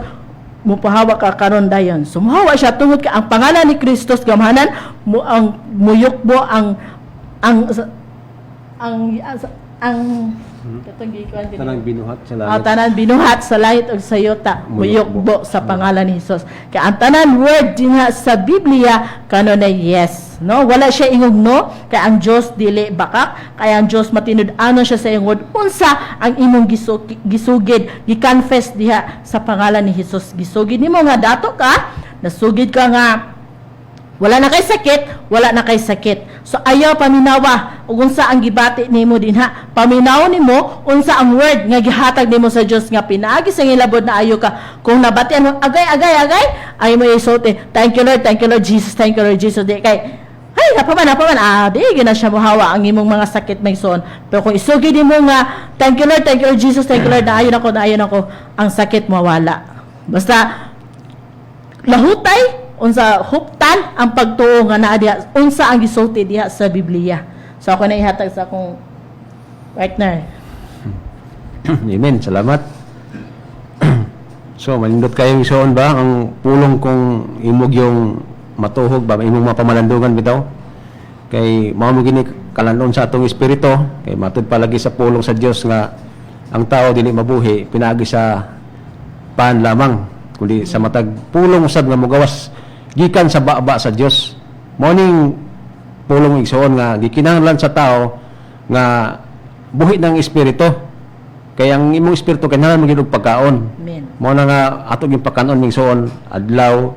mupahawa ka karon dayon. So muhawa siya tungod ka ang pangalan ni Kristo gamahanan mo ang muyukbo ang katong gikuan din. Tanang binuhat sa langit. Tanan binuhat sa langit ug sa yuta muyukbo sa pangalan ni Hesus. Kay ang tanan word dinha sa Biblia kanunay yes, no? Wala siya ingog no, kay ang Dios dili bakak, kay ang Dios matinud-anon siya sa iyong word. Unsa ang imong gisugid, gi-confess diha sa pangalan ni Hesus. Gisugid nimo nga dato ka, nasugid ka nga wala na kay sakit. So ayaw paminawa ug unsa ang gibati nimo dinha. Paminaw nimo unsa ang word nga gihatag nimo sa Dios nga pinaagi sa ilabod na ayo ka. Kung nabatian mo agay ay mo isulti. Thank you Lord Jesus, thank you Lord Jesus. Di kay ay napaman di gina siya mohawa ang imong mga sakit may son. Pero kung isugid nimo nga thank you Lord Jesus, thank you Lord na ayon ako, ang sakit mawala. Basta lahutay unsa huptan ang pagtuo nga naa diha unsa ang gisulti diha sa Biblia. So ako na ihatag sa akong partner. Amen. Salamat. So malindot kayo isuon ba ang pulong kung imog yung matuhog ba imong mapamalandungan bitaw kay mao mo gini kalanon sa atong espiritu kay matud palagi sa pulong sa Dios nga ang tao dili mabuhi pinaagi sa pan lamang kundi sa matag pulong usab nga mogawas gikan sa baba sa Dios. Morning pulong igsoon nga gikinahanglan sa tao nga buhi ng espiritu. Kaya ang imong espiritu kinahanglan maging og pagkaon. Amen. Mao na nga ato gyud pagkaon igsoon adlaw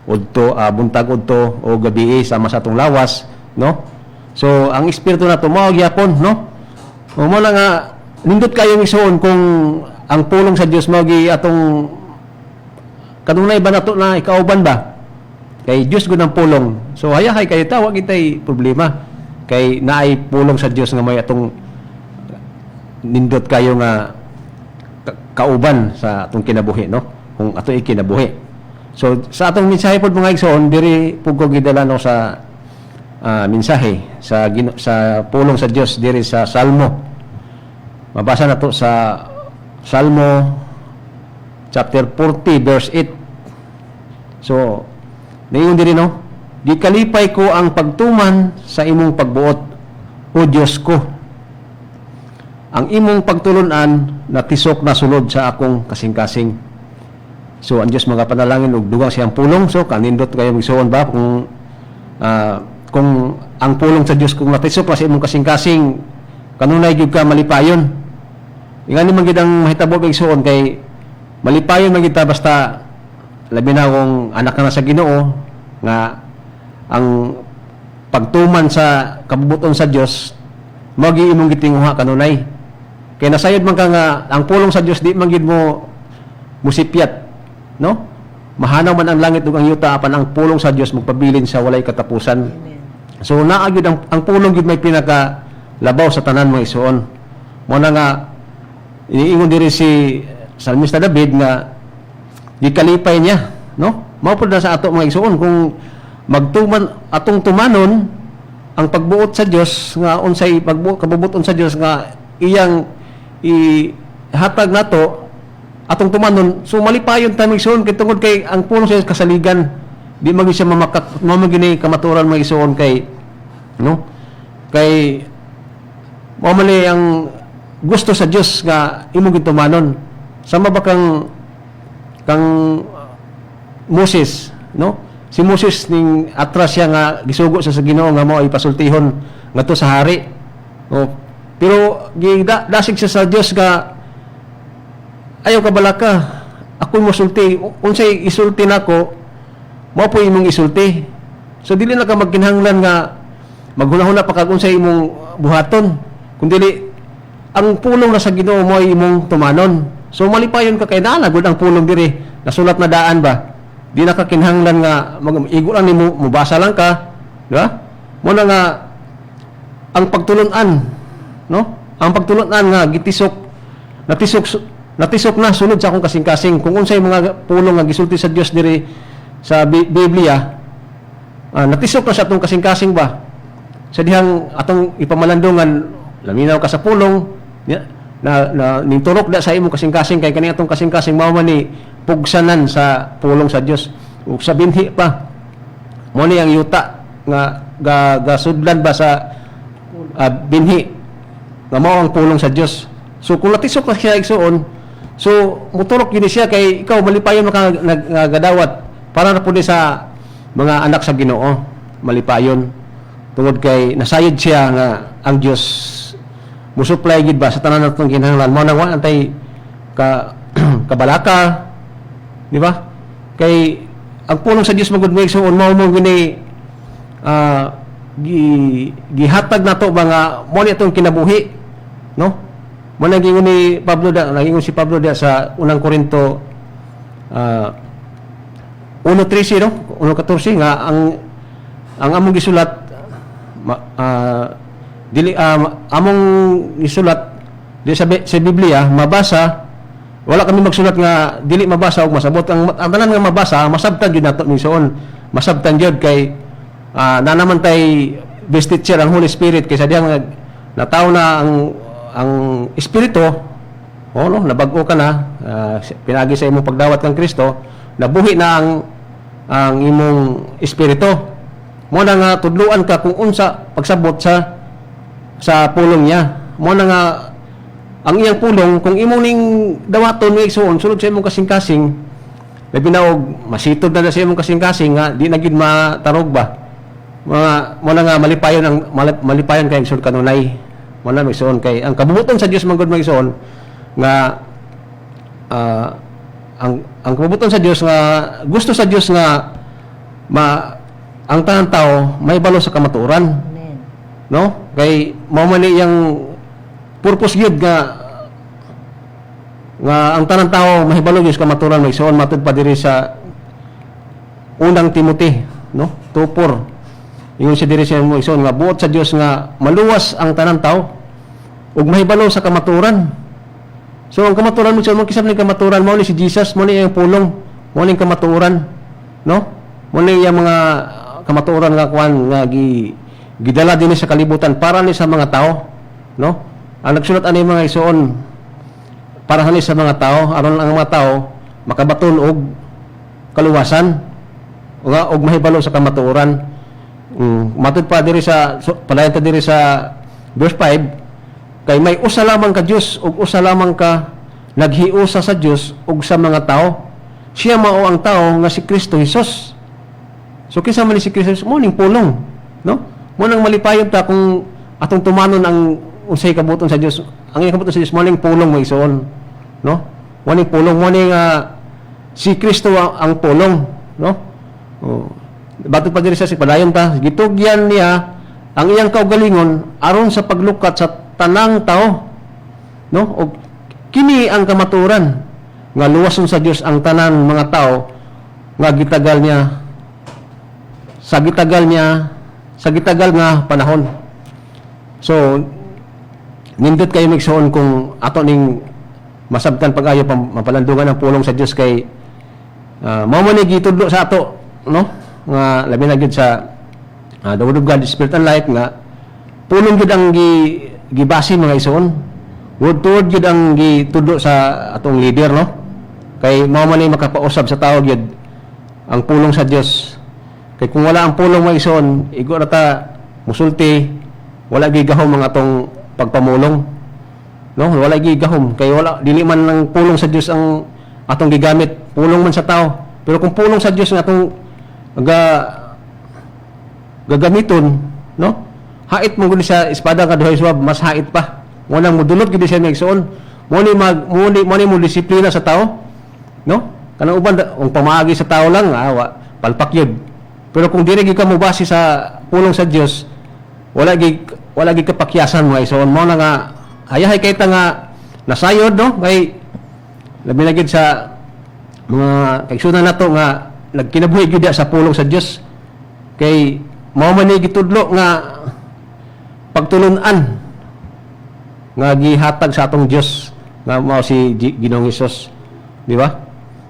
udto buntag udto o gabi sama sa atong lawas, no? So ang espiritu nato mao gyapon, no? O mo na nga nindot kayo igsoon kung ang pulong sa Dios mao gi atong kanunay ba nato na ikauban ba? Kay Dios gud ang pulong. So hayahay kayo ta wa kitay problema. Kay naay pulong sa Dios nga may atong nindot kayo nga kauban sa atong kinabuhi, no? Kung ato ikinabuhi. So sa atong mensahe pod mga igsoon diri pud ko gidala no sa mensahe sa pulong sa Dios diri sa Salmo. Mabasa nato sa Salmo chapter 40 verse 8. So dayon diri no, di kalipay ko ang pagtuman sa imong pagbuot, o Dios ko. Ang imong pagtulunan natisok na sulod sa akong kasing-kasing. So ang Dios magapanalangin og dugang siyang pulong. So kanindot kayo igsoon ba kung ang pulong sa Dios kung natisok na sa imong kasing-kasing kanunay gyud ka malipayon. Ingani man gid ang mahitabo igsoon kay malipayon man gid ta basta labi na kung anak na sa Ginoo nga ang pagtuman sa kabubuton sa Dios magi imong gitinguha kanunay kay nasayod man ka nga ang pulong sa Dios di man gid mo musipyat, no? Mahanaw man ang langit ug ang yuta apan ang pulong sa Dios magpabilin sa walay katapusan. So naa gyud ang pulong gyud may pinaka labaw sa tanan mga isuon. Mo na nga iniingon diri si Salmista David nga di kalipay niya, no? Mao pud na sa ato mga igsoon kung magtuman atong tumanon ang pagbuot sa Dios nga unsay kabubuton sa Dios nga iyang ihatag nato atong tumanon so malipayon ta igsoon kay tungod kay ang pulong sa Dios kasaligan di magi siya mamagini kamaturan mga igsoon kay no kay mao man ni ang gusto sa Dios nga imong gitumanon. Sama ba kang Moses, no? Si Moses ning atras siya nga gisugo sa Ginoo nga mao ay pasultihon ngadto sa hari. Oh, pero dasig siya sa Dios nga ayaw ka balaka. Ako mosulti, unsay isulti nako, mao po imong isulti. So dili na ka magkinahanglan nga maghunahuna pa kag unsay imong buhaton. Kundi ang pulong na sa Ginoo mo ay imong tumanon. So malipayon ka kay naa gud ang pulong diri. Nasulat na daan ba? Di na ka kinahanglan nga igo lang nimo mubasa lang ka, di ba? Mo na nga ang pagtulon-an, no? Ang pagtulon-an nga natisok na sunod sa akong kasing-kasing kung unsay mga pulong nga gisulti sa Dios diri sa Biblia. Natisok na sa atong kasing-kasing ba? Sa dihang atong ipamalandungan, laminaw ka sa pulong, na ninturok da sa imong kasing-kasing kay kani atong kasing-kasing mao man ni pugsanan sa pulong sa Dios. Ug sa binhi pa mo ni ang yuta nga gasudlan ba sa binhi nga mao ang pulong sa Dios. So kung natisok na siya igsuon, so muturok yun siya kay ikaw malipayon ka nagadawat para na pud sa mga anak sa Ginoo malipayon tungod kay nasayod siya nga ang Dios musuplay gid ba sa tanan natong kinahanglan mo nang wa antay kabalaka, di ba? Kay ang pulong sa Dios magud may igsuon mao mo gini gihatag nato ba nga mo ni atong kinabuhi, no? Mo nang gingon ni Pablo nagingon si Pablo sa unang Korinto 1:13 no? 1:14 nga ang among gisulat among isulat di sa Biblia mabasa, wala kami magsulat nga dili mabasa og masabot. Ang tanan nga mabasa masabtan gyud nato mingsoon, masabtan gyud kay na naman tay best teacher ang Holy Spirit kaysa diha nga nataw na ang espiritu, no, nabag-o ka na, pinagi sa imong pagdawat kang Kristo, nabuhi na ang imong espiritu. Mo na nga tudluan ka kung unsa pagsabot sa pulong niya. Mo na nga ang iyang pulong kung imong ning dawaton ni igsoon sulod sa imong kasing-kasing, labi na og masitod na sa imong kasing-kasing nga di na gid matarog ba. Mo na nga malipayon kay igsoon kanunay. Mo na igsoon kay ang kabubuton sa Dios manggod magigsoon nga ang kabubuton sa Dios nga gusto sa Dios nga ang tanang tao may balo sa kamatuoran. No? Kay mao man iyang purpose gyud nga ang tanang tao mahibalo gyud sa kamatuoran magsuon matud pa diri sa unang Timothy, no? 2:4. Ingon siya diri sa magsuon nga buot sa Dios nga maluwas ang tanang tao ug mahibalo sa kamatuoran. So ang kamatuoran mo kisab ni kamatuoran mao ni si Jesus, mao ni iyang pulong, mao ni kamatuoran, no? Mao ni iyang mga kamatuoran nga kuan nga gidala din sa kalibutan para ni sa mga tao, no? Ang nagsulat ani mga igsoon para ni sa mga tao aron ang mga tao makabaton og kaluwasan og mahibalo sa kamatuoran. Matud pa diri sa palayan ta diri sa verse 5 kay may usa lamang ka Dios ug usa lamang ka naghiusa sa Dios ug sa mga tao. Siya mao ang tao nga si Kristo Jesus. So kinsa man ni si Kristo mo ning pulong, no? Mo nang malipayon ta kung atong tumanon ang unsay kabuton sa Dios. Ang kabuton sa Dios mo ning pulong mo igsoon, no? Mo ning pulong mo ning si Kristo ang pulong, no? Batud pa diri sa padayon ta gitugyan niya ang iyang kaugalingon aron sa paglukat sa tanang tao, no? Og kini ang kamatuoran nga luwason sa Dios ang tanan mga tao nga gitagal niya sa gitagal nga panahon. So nindot kayo migsoon kung ato ning masabtan pag-ayo mapalandungan ang pulong sa Dios kay mao man ni gitudlo sa ato, no? Nga labi na gid sa the Word of God, Spirit and Life nga pulong gid ang gibasi mga igsoon. Word to word gid ang gitudlo sa atong leader, no? Kay mao man ni makapausab sa tao gid ang pulong sa Dios. Kay kung wala ang pulong mga igsoon, igo na ta musulti, wala gigahom ang atong pagpamulong. No, wala gigahom kay wala dili man lang pulong sa Dios ang atong gigamit, pulong man sa tao. Pero kung pulong sa Dios nga atong gagamiton, no? Hait mo gud sa espada nga duhay suwab, mas hait pa. Mo nang modulot gid siya magsuon. Mo ni mo disiplina sa tao, no? Kanang uban ang pamaagi sa tao lang, palpak yun. Pero kung dili gid ka mo base sa pulong sa Dios, wala gid kapakyasan mo isuon mo na nga hayahay kay ta nga nasayod, no? Kay labi na gid sa mga kaigsunan nato nga nagkinabuhi gyud sa pulong sa Dios. Kay mao man ni gitudlo nga pagtulun-an nga gihatag sa atong Dios nga mao si Ginoong Hesus, di ba?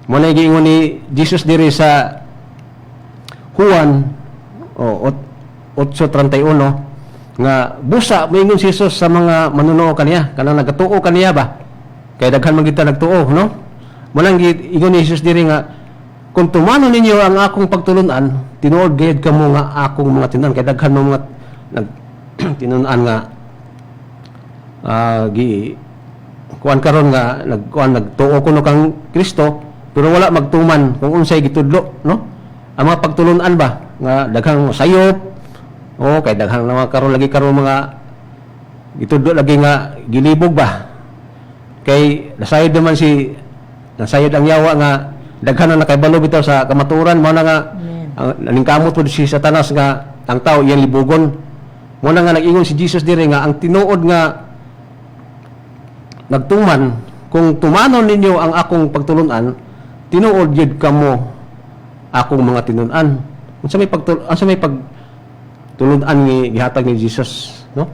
Mo na giingon ni Jesus diri sa Juan 8:31 nga busa moingon si Jesus sa mga manunuo kaniya kanang nagatuo kaniya ba kay daghan man kita nagtuo, no? Mo lang ingon ni Jesus diri nga kung tumano ninyo ang akong pagtulunan tinuod gayud kamo nga akong mga tinunan kay daghan mo mga tinunan nga kuan karon nga nagtuo kuno kang Kristo pero wala magtuman kung unsay gitudlo, no? Ang mga pagtulunan ba nga daghang sayop kay daghang naman karon mga gitudlo lagi nga gilibog ba kay nasayod ang yawa nga daghan na nakaibalo bitaw sa kamaturan mo na nga nalingkamot po si Satanas nga ang tao iyang libugon mo na nga nag-ingon si Jesus dire nga ang tinuod nga nagtuman kung tumanon ninyo ang akong pagtulunan tinuod yun kamo akong mga tinunan unsa may pagtulunan ni gihatag ni Jesus, no?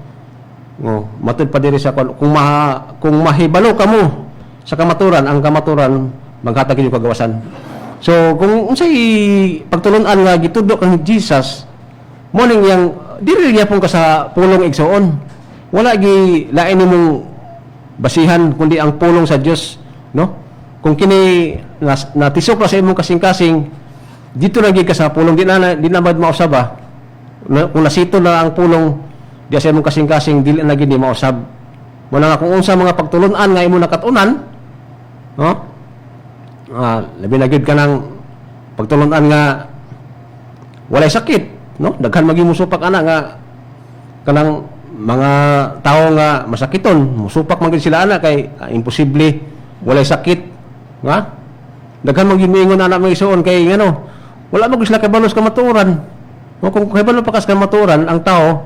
Matud pa diri sa kung mahibalo kamo sa kamaturan ang kamaturan maghatag inyo kagawasan. So kung unsay pagtulunan nga gitudlo kang Jesus mo ning yang diri gyapon ka sa pulong igsoon wala gi lain nimong basihan kundi ang pulong sa Dios, no? Kung kini natisok sa imong kasing-kasing dito lagi ka sa pulong di na bad mausab ba kung nasito na ang pulong di sa imong kasing-kasing dili na gid mausab mo na nga kung unsa mga pagtulunan nga imo nakatunan, no? Labi na gid ka ng pagtulunan nga walay sakit, no? Daghan magimusupak ana nga kanang mga tao nga masakiton musupak man gid sila ana kay imposible walay sakit, ha? Daghan man gid miingon ana mga isuon kay ngano wala mo sila kabalos kamaturan, no? Kung kabalo pa kas kamaturan ang tao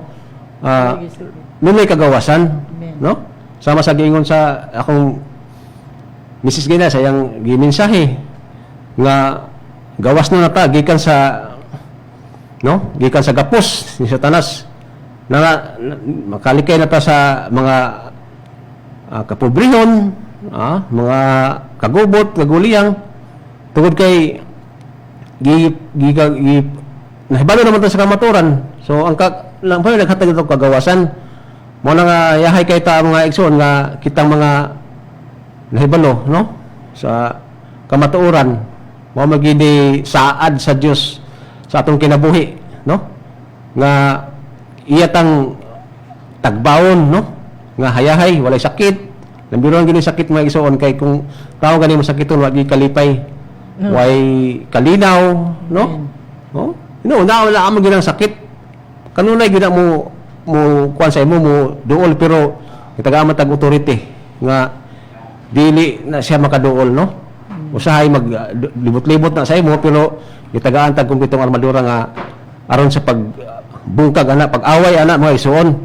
may kagawasan, no? Sama sa giingon sa akong Mrs. Gina sa iyang gimensahe nga gawas na nata gikan sa gapos ni Satanas na makalikay na ta sa mga kapobrehon, mga kagubot, kaguliyang tungod kay nahibalo naman ta sa kamaturan. So ang lang pa naghatag ito kagawasan mo na nga yahay kay ta mga igsoon nga kitang mga nahibalo, no? Sa kamatuoran mo magidi saad sa Dios sa atong kinabuhi, no? Nga iyatang tagbawon, no? Nga hayahay walay sakit. Nambiron gini sakit mga igsoon kay kung tao gani masakiton wa gi kalipay. Way kalinaw, no? No? Wala amo ginang sakit. Kanunay gina mo kuan sa imo mo duol pero itagaman tag authority nga dili na siya makaduol, no? Usahay libot-libot na sa imo pero itagaan tag kumpletong armadura nga aron sa pagbungkag ana pag-away ana mga isuon.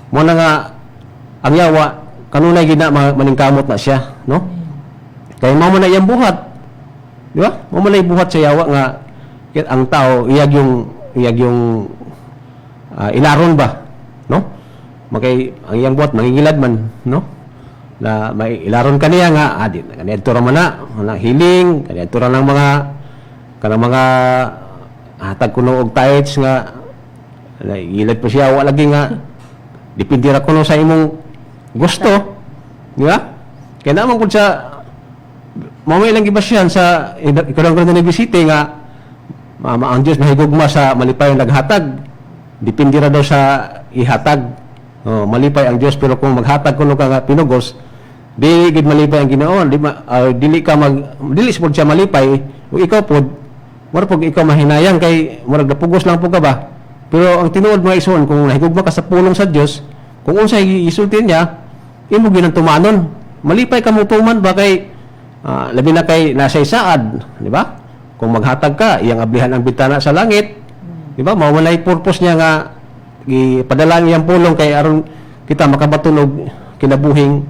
Mo na nga ang yawa kanunay gina maningkamot na siya, no? Kay mao man na iyang buhat. Di ba? Mao man na buhat sa yawa nga ang tao iyag yung ilaron ba, no? Makay ang iyang buhat mangingilad man, no? Na may ilaron kaniya nga kaniadto ra man na hiling kaniadto ra ng kanang mga hatag kuno og tights nga gilad pa siya wala lagi nga depende ra kuno sa imong gusto, di ba? Kaya naman kung sa mamay lang gibasyan sa ikarang ni bisite nga ang Diyos mahigugma sa malipay naghatag depende ra daw sa ihatag, Oh, malipay ang Dios, pero kung maghatag kuno ka nga pinugos, dili gid malipay ang Ginoo, dili ka dili pud siya malipay, ug ikaw pud mura pag ikaw mahinayang kay murag napugos lang pud ka ba. Pero ang tinuod mga ison, kung nahigugma ka sa pulong sa Dios, kung unsay isulti niya, imo ginang tumanon. Malipay ka mo tuman ba kay labi na kay nasa isaad, di ba? Kung maghatag ka, iyang ablihan ang bitana sa langit, di ba? Mao man ay purpose niya nga ipadala iyang pulong kay aron kita makabatunog kinabuhing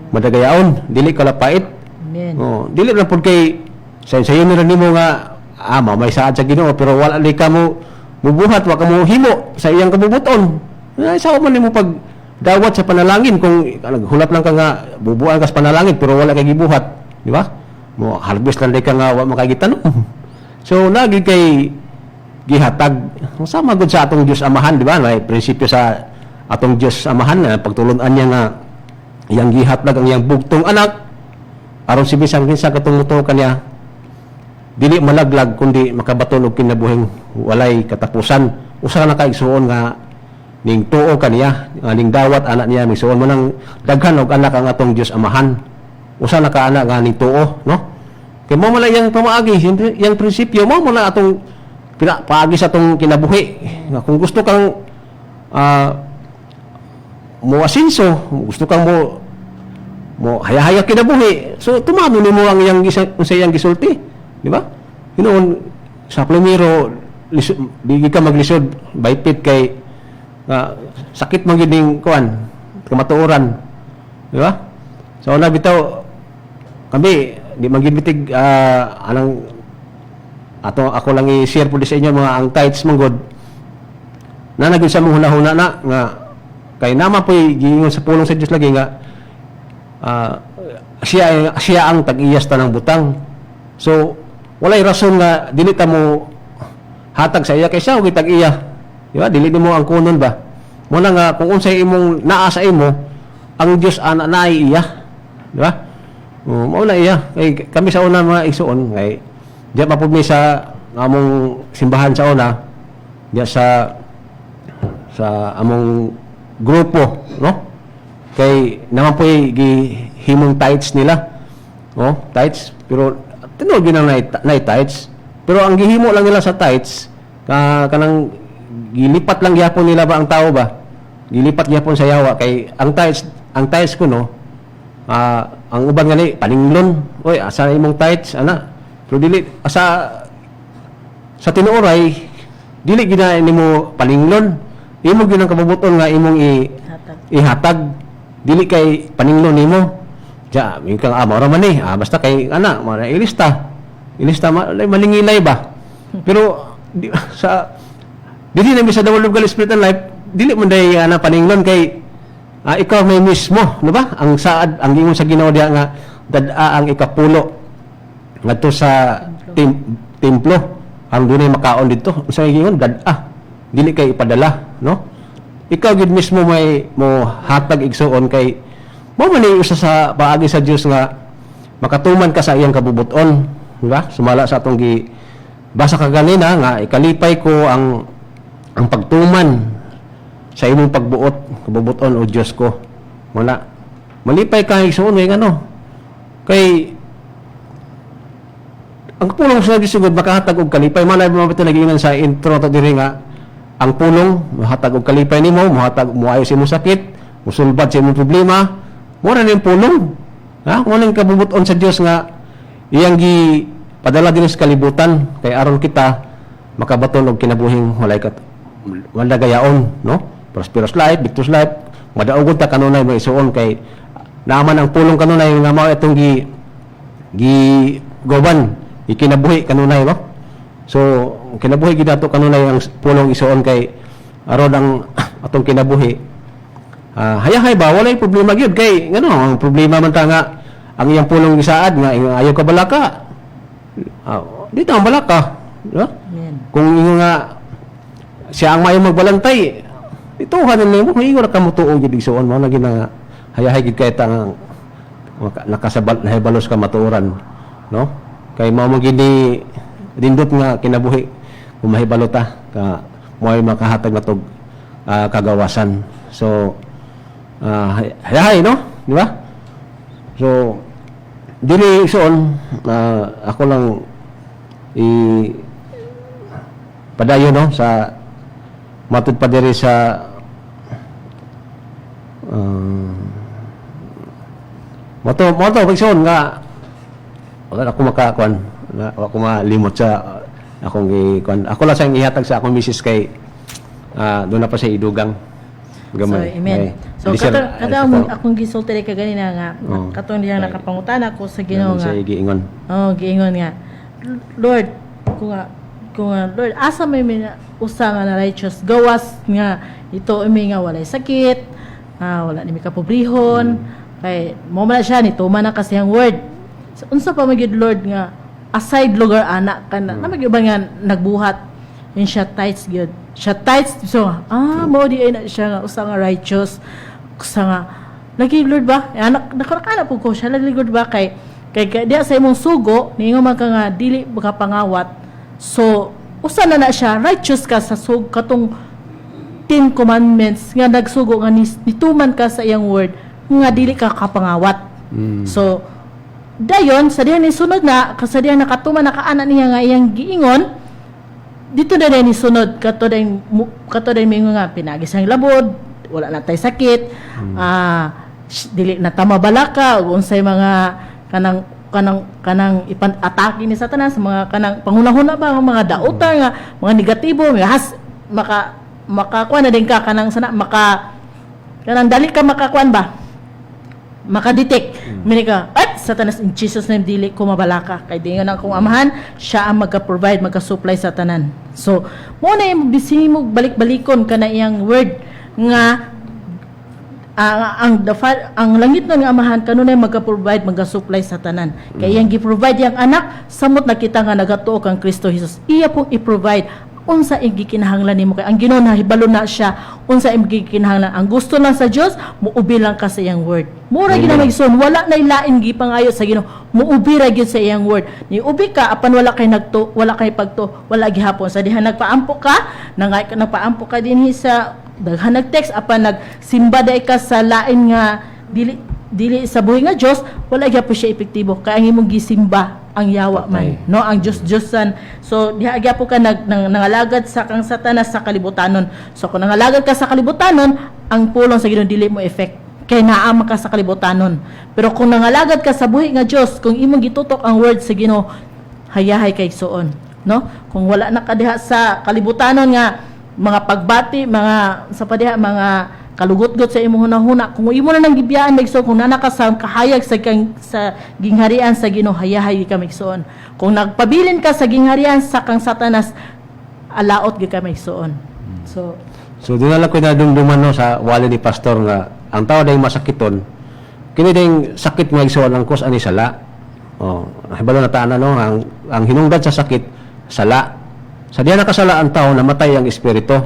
madagayaon, dili kalapait. Amen. Oh, dili ra pud kay sayo ni nimo nga may saad sa Ginoo pero wala di ka mo mubuhat wa ka mo himo sa iyang kabubuton. Ay sao man nimo pag dawat sa panalangin kung naghulap lang ka nga bubuan ka sa panalangin pero wala kay gibuhat, di ba? Mo harvest lang di ka nga wa makagitanong. So lagi kay gihatag sama gud sa atong Dios Amahan, di ba? May prinsipyo sa atong Dios Amahan na pagtulon-an niya nga iyang gihatag ang iyang bugtong anak aron si bisan kinsa katumuto kaniya dili malaglag kundi makabaton og kinabuhing walay katapusan. Usa na kaigsuon nga ning tuo kaniya, ning dawat anak niya misuon mo nang daghan og anak ang atong Dios Amahan. Usa na ka anak nga ning tuo, no? Kay mo man yang pamaagi, yang prinsipyo mo man atong paagi sa atong kinabuhi. Nga kung gusto kang mo asinso, gusto kang mo haya-haya kinabuhi. So tumano nimo ang iyang unsay iyang gisulti, di ba? Hinuon sa plamiro di ka maglisod baypit kay sakit man gid ning kuan kamatuoran, di ba? So na bitaw kami di man gid bitig anang ako lang i-share po sa inyo mga ang tithes manggod na naging sa mga hunahuna na nga kay naman po giingon sa pulong sa Dios lagi nga siya ang tag-iyas tanang butang. So walay rason nga dili ta mo hatag sa iya kay siya og tag-iya, di ba? Dili mo ang kunon ba mo na nga kung unsay imong naa sa imo ang Dios ana naay iya, di ba? Mao na iya kay kami sa una mga igsuon kay diya mapud mi sa among simbahan sa una diya sa among grupo, no? Kay naman po gihimong tithes nila, no? Tithes pero tinuod ginang na tithes pero ang gihimo lang nila sa tithes kanang gilipat lang gyapon nila ba ang tao ba? Gilipat gyapon sa yawa kay ang tithes ko no ang uban nga ni paninglon, oy asa imong tithes ana? Pero dili sa tinuoray dili gina nimo paninglon, imo ginang kabubuton nga imong ihatag dili kay paninglon nimo. Ja, mi kang mao man ni basta kay ana mara ilista malingilay ba. Pero dili na mi sa World of God Spirit and Life dili man day ana paninglon kay ikaw may mismo, no ba? Ang saad ang ingon sa Ginoo diha nga dad-a ang ikapulo ngadto sa templo ang dunay makaon didto. Unsa ingon dad-a dili kay ipadala, no? Ikaw gid mismo may mo hatag igsuon kay mao man usa sa paagi sa Dios nga makatuman ka sa iyang kabubuton, di ba? Sumala sa atong basa kaganina nga ikalipay ko ang pagtuman sa imong kabubuton o Dios ko. Wala malipay ka igsuon kay ano? Kay ang pulong sa Dios sugod makahatag og kalipay. Manay mo bitaw nagingan sa intro to diri nga ang pulong mahatag og kalipay nimo, moayo sa imong sakit, mosulbad sa imong problema. Mura ning pulong. Ha? Mo ning kabubuton sa Dios nga iyang gi padala dinhi sa kalibutan kay aron kita makabaton og kinabuhing wala gayaon, no? Prosperous life, victorious life. Madaugod ta kanunay mo isuon kay naman ang pulong kanunay nga mao itong gi goban ikinabuhi kanunay, no? So kinabuhi gid ato kanunay ang pulong isuon kay aron ang atong kinabuhi hayahay ba walay problema gyud kay ngano ang problema man ta nga ang iyang pulong gisaad nga ayaw ka balaka dito ang balaka, di ba? Kung ingon nga siya ang mayo magbalantay ito hanin nimo ingon ra ka mo tuog gid isuon mo na gid nga hayahay gid kay ta nga nakasabal nahibalos ka matuoran, no? Kay mao man gid dindot nga kinabuhi kung mahibalo ta ka mo'y makahatag na tog kagawasan. So hayahay, no? Di ba? So, dili soon, ako lang padayon, no, sa matud pa diri sa moto pagsoon nga wala ako makakuan, wala ako malimot sa akong ikuan. Ako lang sang ihatag sa akong misis kay doon na pa sa idugang gamay. So, amen. So, akong gisulti ka ganina nga, katong diyan nakapangutana ko sa Ginoo nga. Sa giingon. Giingon nga. Lord, kung Lord, asa may usa nga na righteous gawas nga ito imi nga walay sakit, wala ni kapobrihon, kay mo man siya nito man na kasi ang word. So, unsa pa magyud Lord nga aside lugar anak kana na magyud nga nagbuhat in siya tights gyud. Siya tights so mo di ay na siya nga usa nga righteous usa nga lagi Lord ba anak nakakana po ko siya lagi Lord ba kay diya sa imong sugo ningo man ka nga dili makapangawat. So usa na siya righteous ka sa sug katong 10 commandments nga nagsugo nga nituman ka sa iyang word nga dili ka kapangawat. So dayon sa diyan ni sunod na kasadiyan nakatuman nakaana niya nga iyang giingon dito na ni sunod kato din mingo nga pinagisang labod wala na tay sakit dili na tama balaka ug unsay mga kanang ipan-atake ni Satanas mga kanang panghuna-huna ba mga dauta nga mga negatibo makakuan na din ka kanang sana kanang dali ka makakuan ba makadetect minika at Satanas in Jesus name dili ko mabalaka kay dingon ang kong amahan siya ang magka-provide magka-supply sa tanan. So mo na yung bising mo balik-balikon kana iyang word nga ang langit nun nga amahan kanunay magka-provide magka-supply sa tanan kay iyang gi-provide yang anak samot nakita nga nagatuo kang Kristo Jesus iya pong i-provide unsa ing gikinahanglan nimo kay ang Ginoo nahibalo na siya unsa ing gikinahanglan ang gusto lang sa Dios muubi lang ka sa iyang word mura gid na magson wala na ilain gipangayo sa Ginoo muubi ra gyud sa iyang word ni ubi ka apan wala kay pagto wala gihapon sa diha nagpaampo ka nagpaampo ka dinhi sa daghan nag-text apan nagsimba day ka sa lain nga dili sa buhi nga Dios wala gyapon siya epektibo kay ang imong gisimba ang yawa man no ang Diyosan so diha gyapon ka nangalagad sa kang Satanas sa kalibutanon so kung nangalagad ka sa kalibutanon ang pulong sa Ginoo dili mo effect kay naa ka sa kalibutanon pero kung nangalagad ka sa buhi nga Dios kung imong gitutok ang word sa Ginoo hayahay kay suon no kung wala na ka diha sa kalibutanon nga mga pagbati mga sa padiha mga kalugot-got sa imong hunahuna kung imo na nang gibiyaan megso kung nana ka sa kahayag sa gingharian sa Ginoo hayahay ka megsoon kung nagpabilin ka sa gingharian sa kang Satanas alaot gyud ka megsoon so dinala ko na dumduman no sa wali ni pastor nga ang tao day masakiton kini ding sakit nga igsoon ang cause ani sala hibalo na taan no ang hinungdan sa sakit sala sa diya nakasala ang tao namatay ang espiritu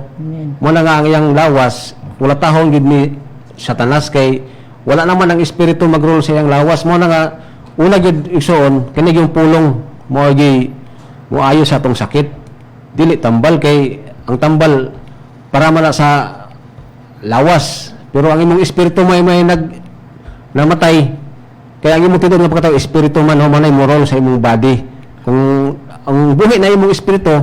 mo na nga ang iyang lawas wala tahong gid ni Satanas kay wala naman ang espiritu mag-rule sa iyang lawas mo na nga una gid igsoon kini yung pulong mo ayo sa atong sakit dili tambal kay ang tambal para man sa lawas pero ang imong espiritu may namatay kaya ang imong tinud nga pagkatao espiritu man manay mo role sa imong body kung ang buhi na imong espiritu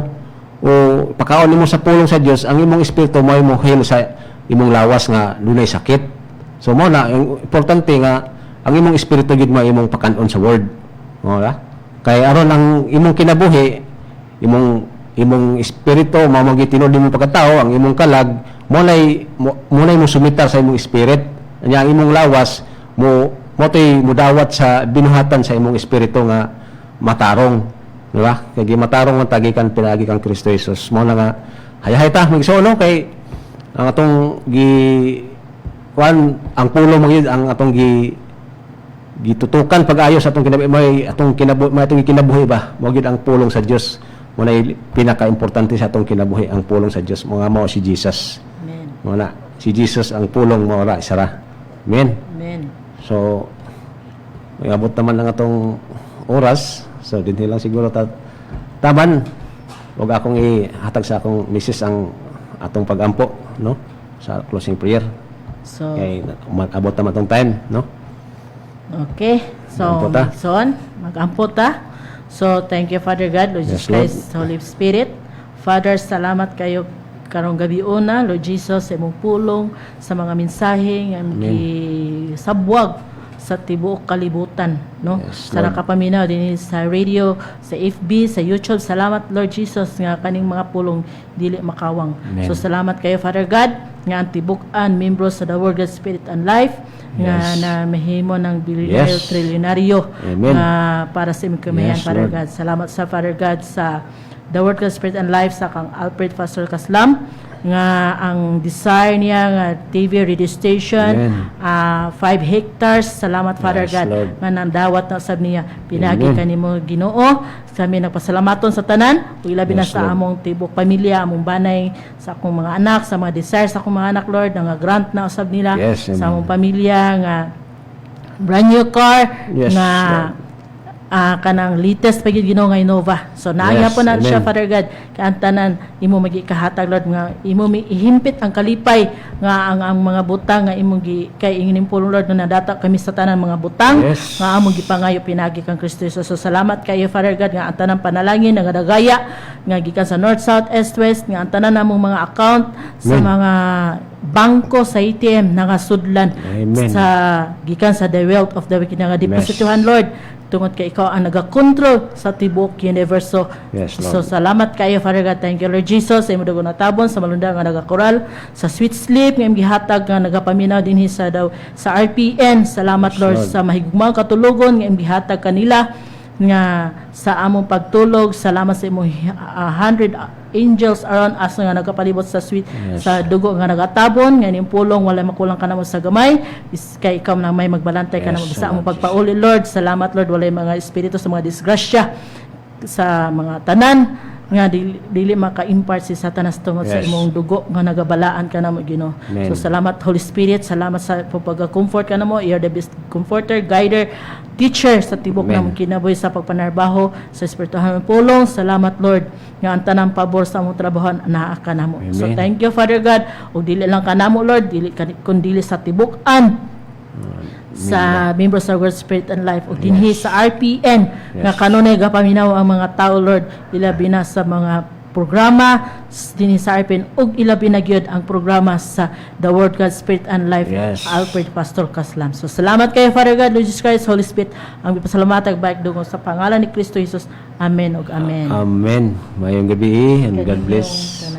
o pakaon nimo sa pulong sa Dios ang imong espiritu mo heal sa imong lawas nga dunay sakit. So mo na ang importante nga ang imong espiritu gid mo imong pakanon sa word. Wala? Kay aron ang imong kinabuhi, imong espiritu mao maging tinud imong pagkatao, ang imong kalag mo mo sumitar sa imong spirit. Anya ang imong lawas mo dawat sa binuhatan sa imong espiritu nga matarong. Di ba? Kay matarong ang tagikan pinagi kang Kristo Jesus. Mo na nga hayahay ta magsuo no kay ang atong ang pulo magyud ang atong gitutukan pag-ayos atong may kinabuhi ba mo gyud ang pulong sa Dios mo na pinaka-importante sa atong kinabuhi ang pulong sa Dios mga mao si Jesus amen mo na si Jesus ang pulong mo ra isara amen so may abot naman ang atong oras so dinhi lang siguro taman wag akong ihatag sa akong misis ang atong pagampo no sa closing prayer. So, Kay abot na matong time, no? okay. So, Mag-ampot ta. mag-ampot ta. So, thank you, Father God, Lord Jesus Yes, Lord. Christ, Holy Spirit. Father, salamat kayo karong gabi una, Lord Jesus, sa imong pulong, sa mga mensahe nga sabwag sa tibuok kalibutan, no? Yes, Sa Lord. nakapaminaw din sa radio, sa FB, sa YouTube. Salamat, Lord Jesus, nga kaning mga pulong dili makawang. Amen. So salamat kayo, Father God, nga ang tibukan membro sa The Word, God, Spirit and Life, nga Yes. na mahimo ng bilyonaryo, Yes. trilyonaryo Amen. nga para sa imong kamayan, Yes, Father Lord. God. Salamat sa Father God sa The Word, God, Spirit and Life sa kang Alfred Pastor Kaslam, nga ang desire niya nga TV radio station, Amen. 5 hectares. Salamat, Father Yes, God, Lord. nga nandawat na sab niya pinagi Amen. kanimo Ginoo. Kami nagpasalamaton sa tanan, ug labi na Yes, sa Lord. among tibok pamilya, among banay, sa akong mga anak, sa mga desire sa akong mga anak, Lord, nga grant na usab nila Yes, amen. sa among pamilya nga brand new car, Yes, nga Lord. kanang latest pagid Ginoo nga Innova. So naaya Yes, po na siya, amen. Father God, kaantanan imo magikahatag, Lord, nga imo ihimpit ang kalipay nga ang mga butang nga imo kay ingin pulong, Lord, na nadata kami sa tanan mga butang Yes. nga among gipangayo pinagi kang Kristo Jesus. So salamat kayo, Father God, nga ang tanang panalangin nga dagaya nga gikan sa north, south, east, west, nga ang tanan namong mga account sa Amen. mga bangko sa ATM nangasudlan Amen. sa gikan sa the wealth of the wicked nga deposituhan, Lord, tungod kay ikaw ang nagakontrol sa tibuok universo. Yes, So Lord. salamat kayo, Father God. Thank you, Lord Jesus, sa imo dugo na tabon, sa malunda nga nagakoral, sa sweet sleep nga imong gihatag nga nagapaminaw dinhi sa RPN. Salamat, Yes, Lord, Lord. sa mahigugmaong katulugon nga imong gihatag kanila nga sa among pagtulog. Salamat sa imong 100 angels around us nga nagapalibot sa sweet Yes. sa dugo nga nagatabon nga ning pulong wala makulang kanamo sa gamay, kay ikaw na may magbalantay kanamo Yes, bisa among Lord pagpauli, Lord. Salamat, Lord, walay mga espiritu sa mga disgrasya sa mga tanan nga dili maka-impart si Satanas tungod sa Yes. imong dugo nga nagabalaan kanamo, Ginoo. Amen. So salamat, Holy Spirit, salamat sa pagka-comfort kanamo. You're the best comforter, guider, teacher sa tibok Amen. namong kinabuhi sa pagpanarbaho sa espirituhan ng pulong. Salamat, Lord, nga ang tanang pabor sa among trabahoan naa kanamo. So Amen. thank you, Father God, ug dili lang kanamo, Lord, kundi sa tibukan sa members sa Word, Spirit and Life, ug dinhi sa RPN nga Yes. kanunay gapaminaw ang mga tao, Lord, ilabi na sa mga programa dinhi sa RPN, ug ilabi na gyud ang programa sa The Word, God, Spirit and Life, Yes. Alfred Pastor Kaslam. So salamat kayo, Father God, Lord Jesus Christ, Holy Spirit, ang ipasalamatag baik dugo sa pangalan ni Kristo Jesus. Amen ug amen. Amen. Mayong gabi and God bless. Kaninyo,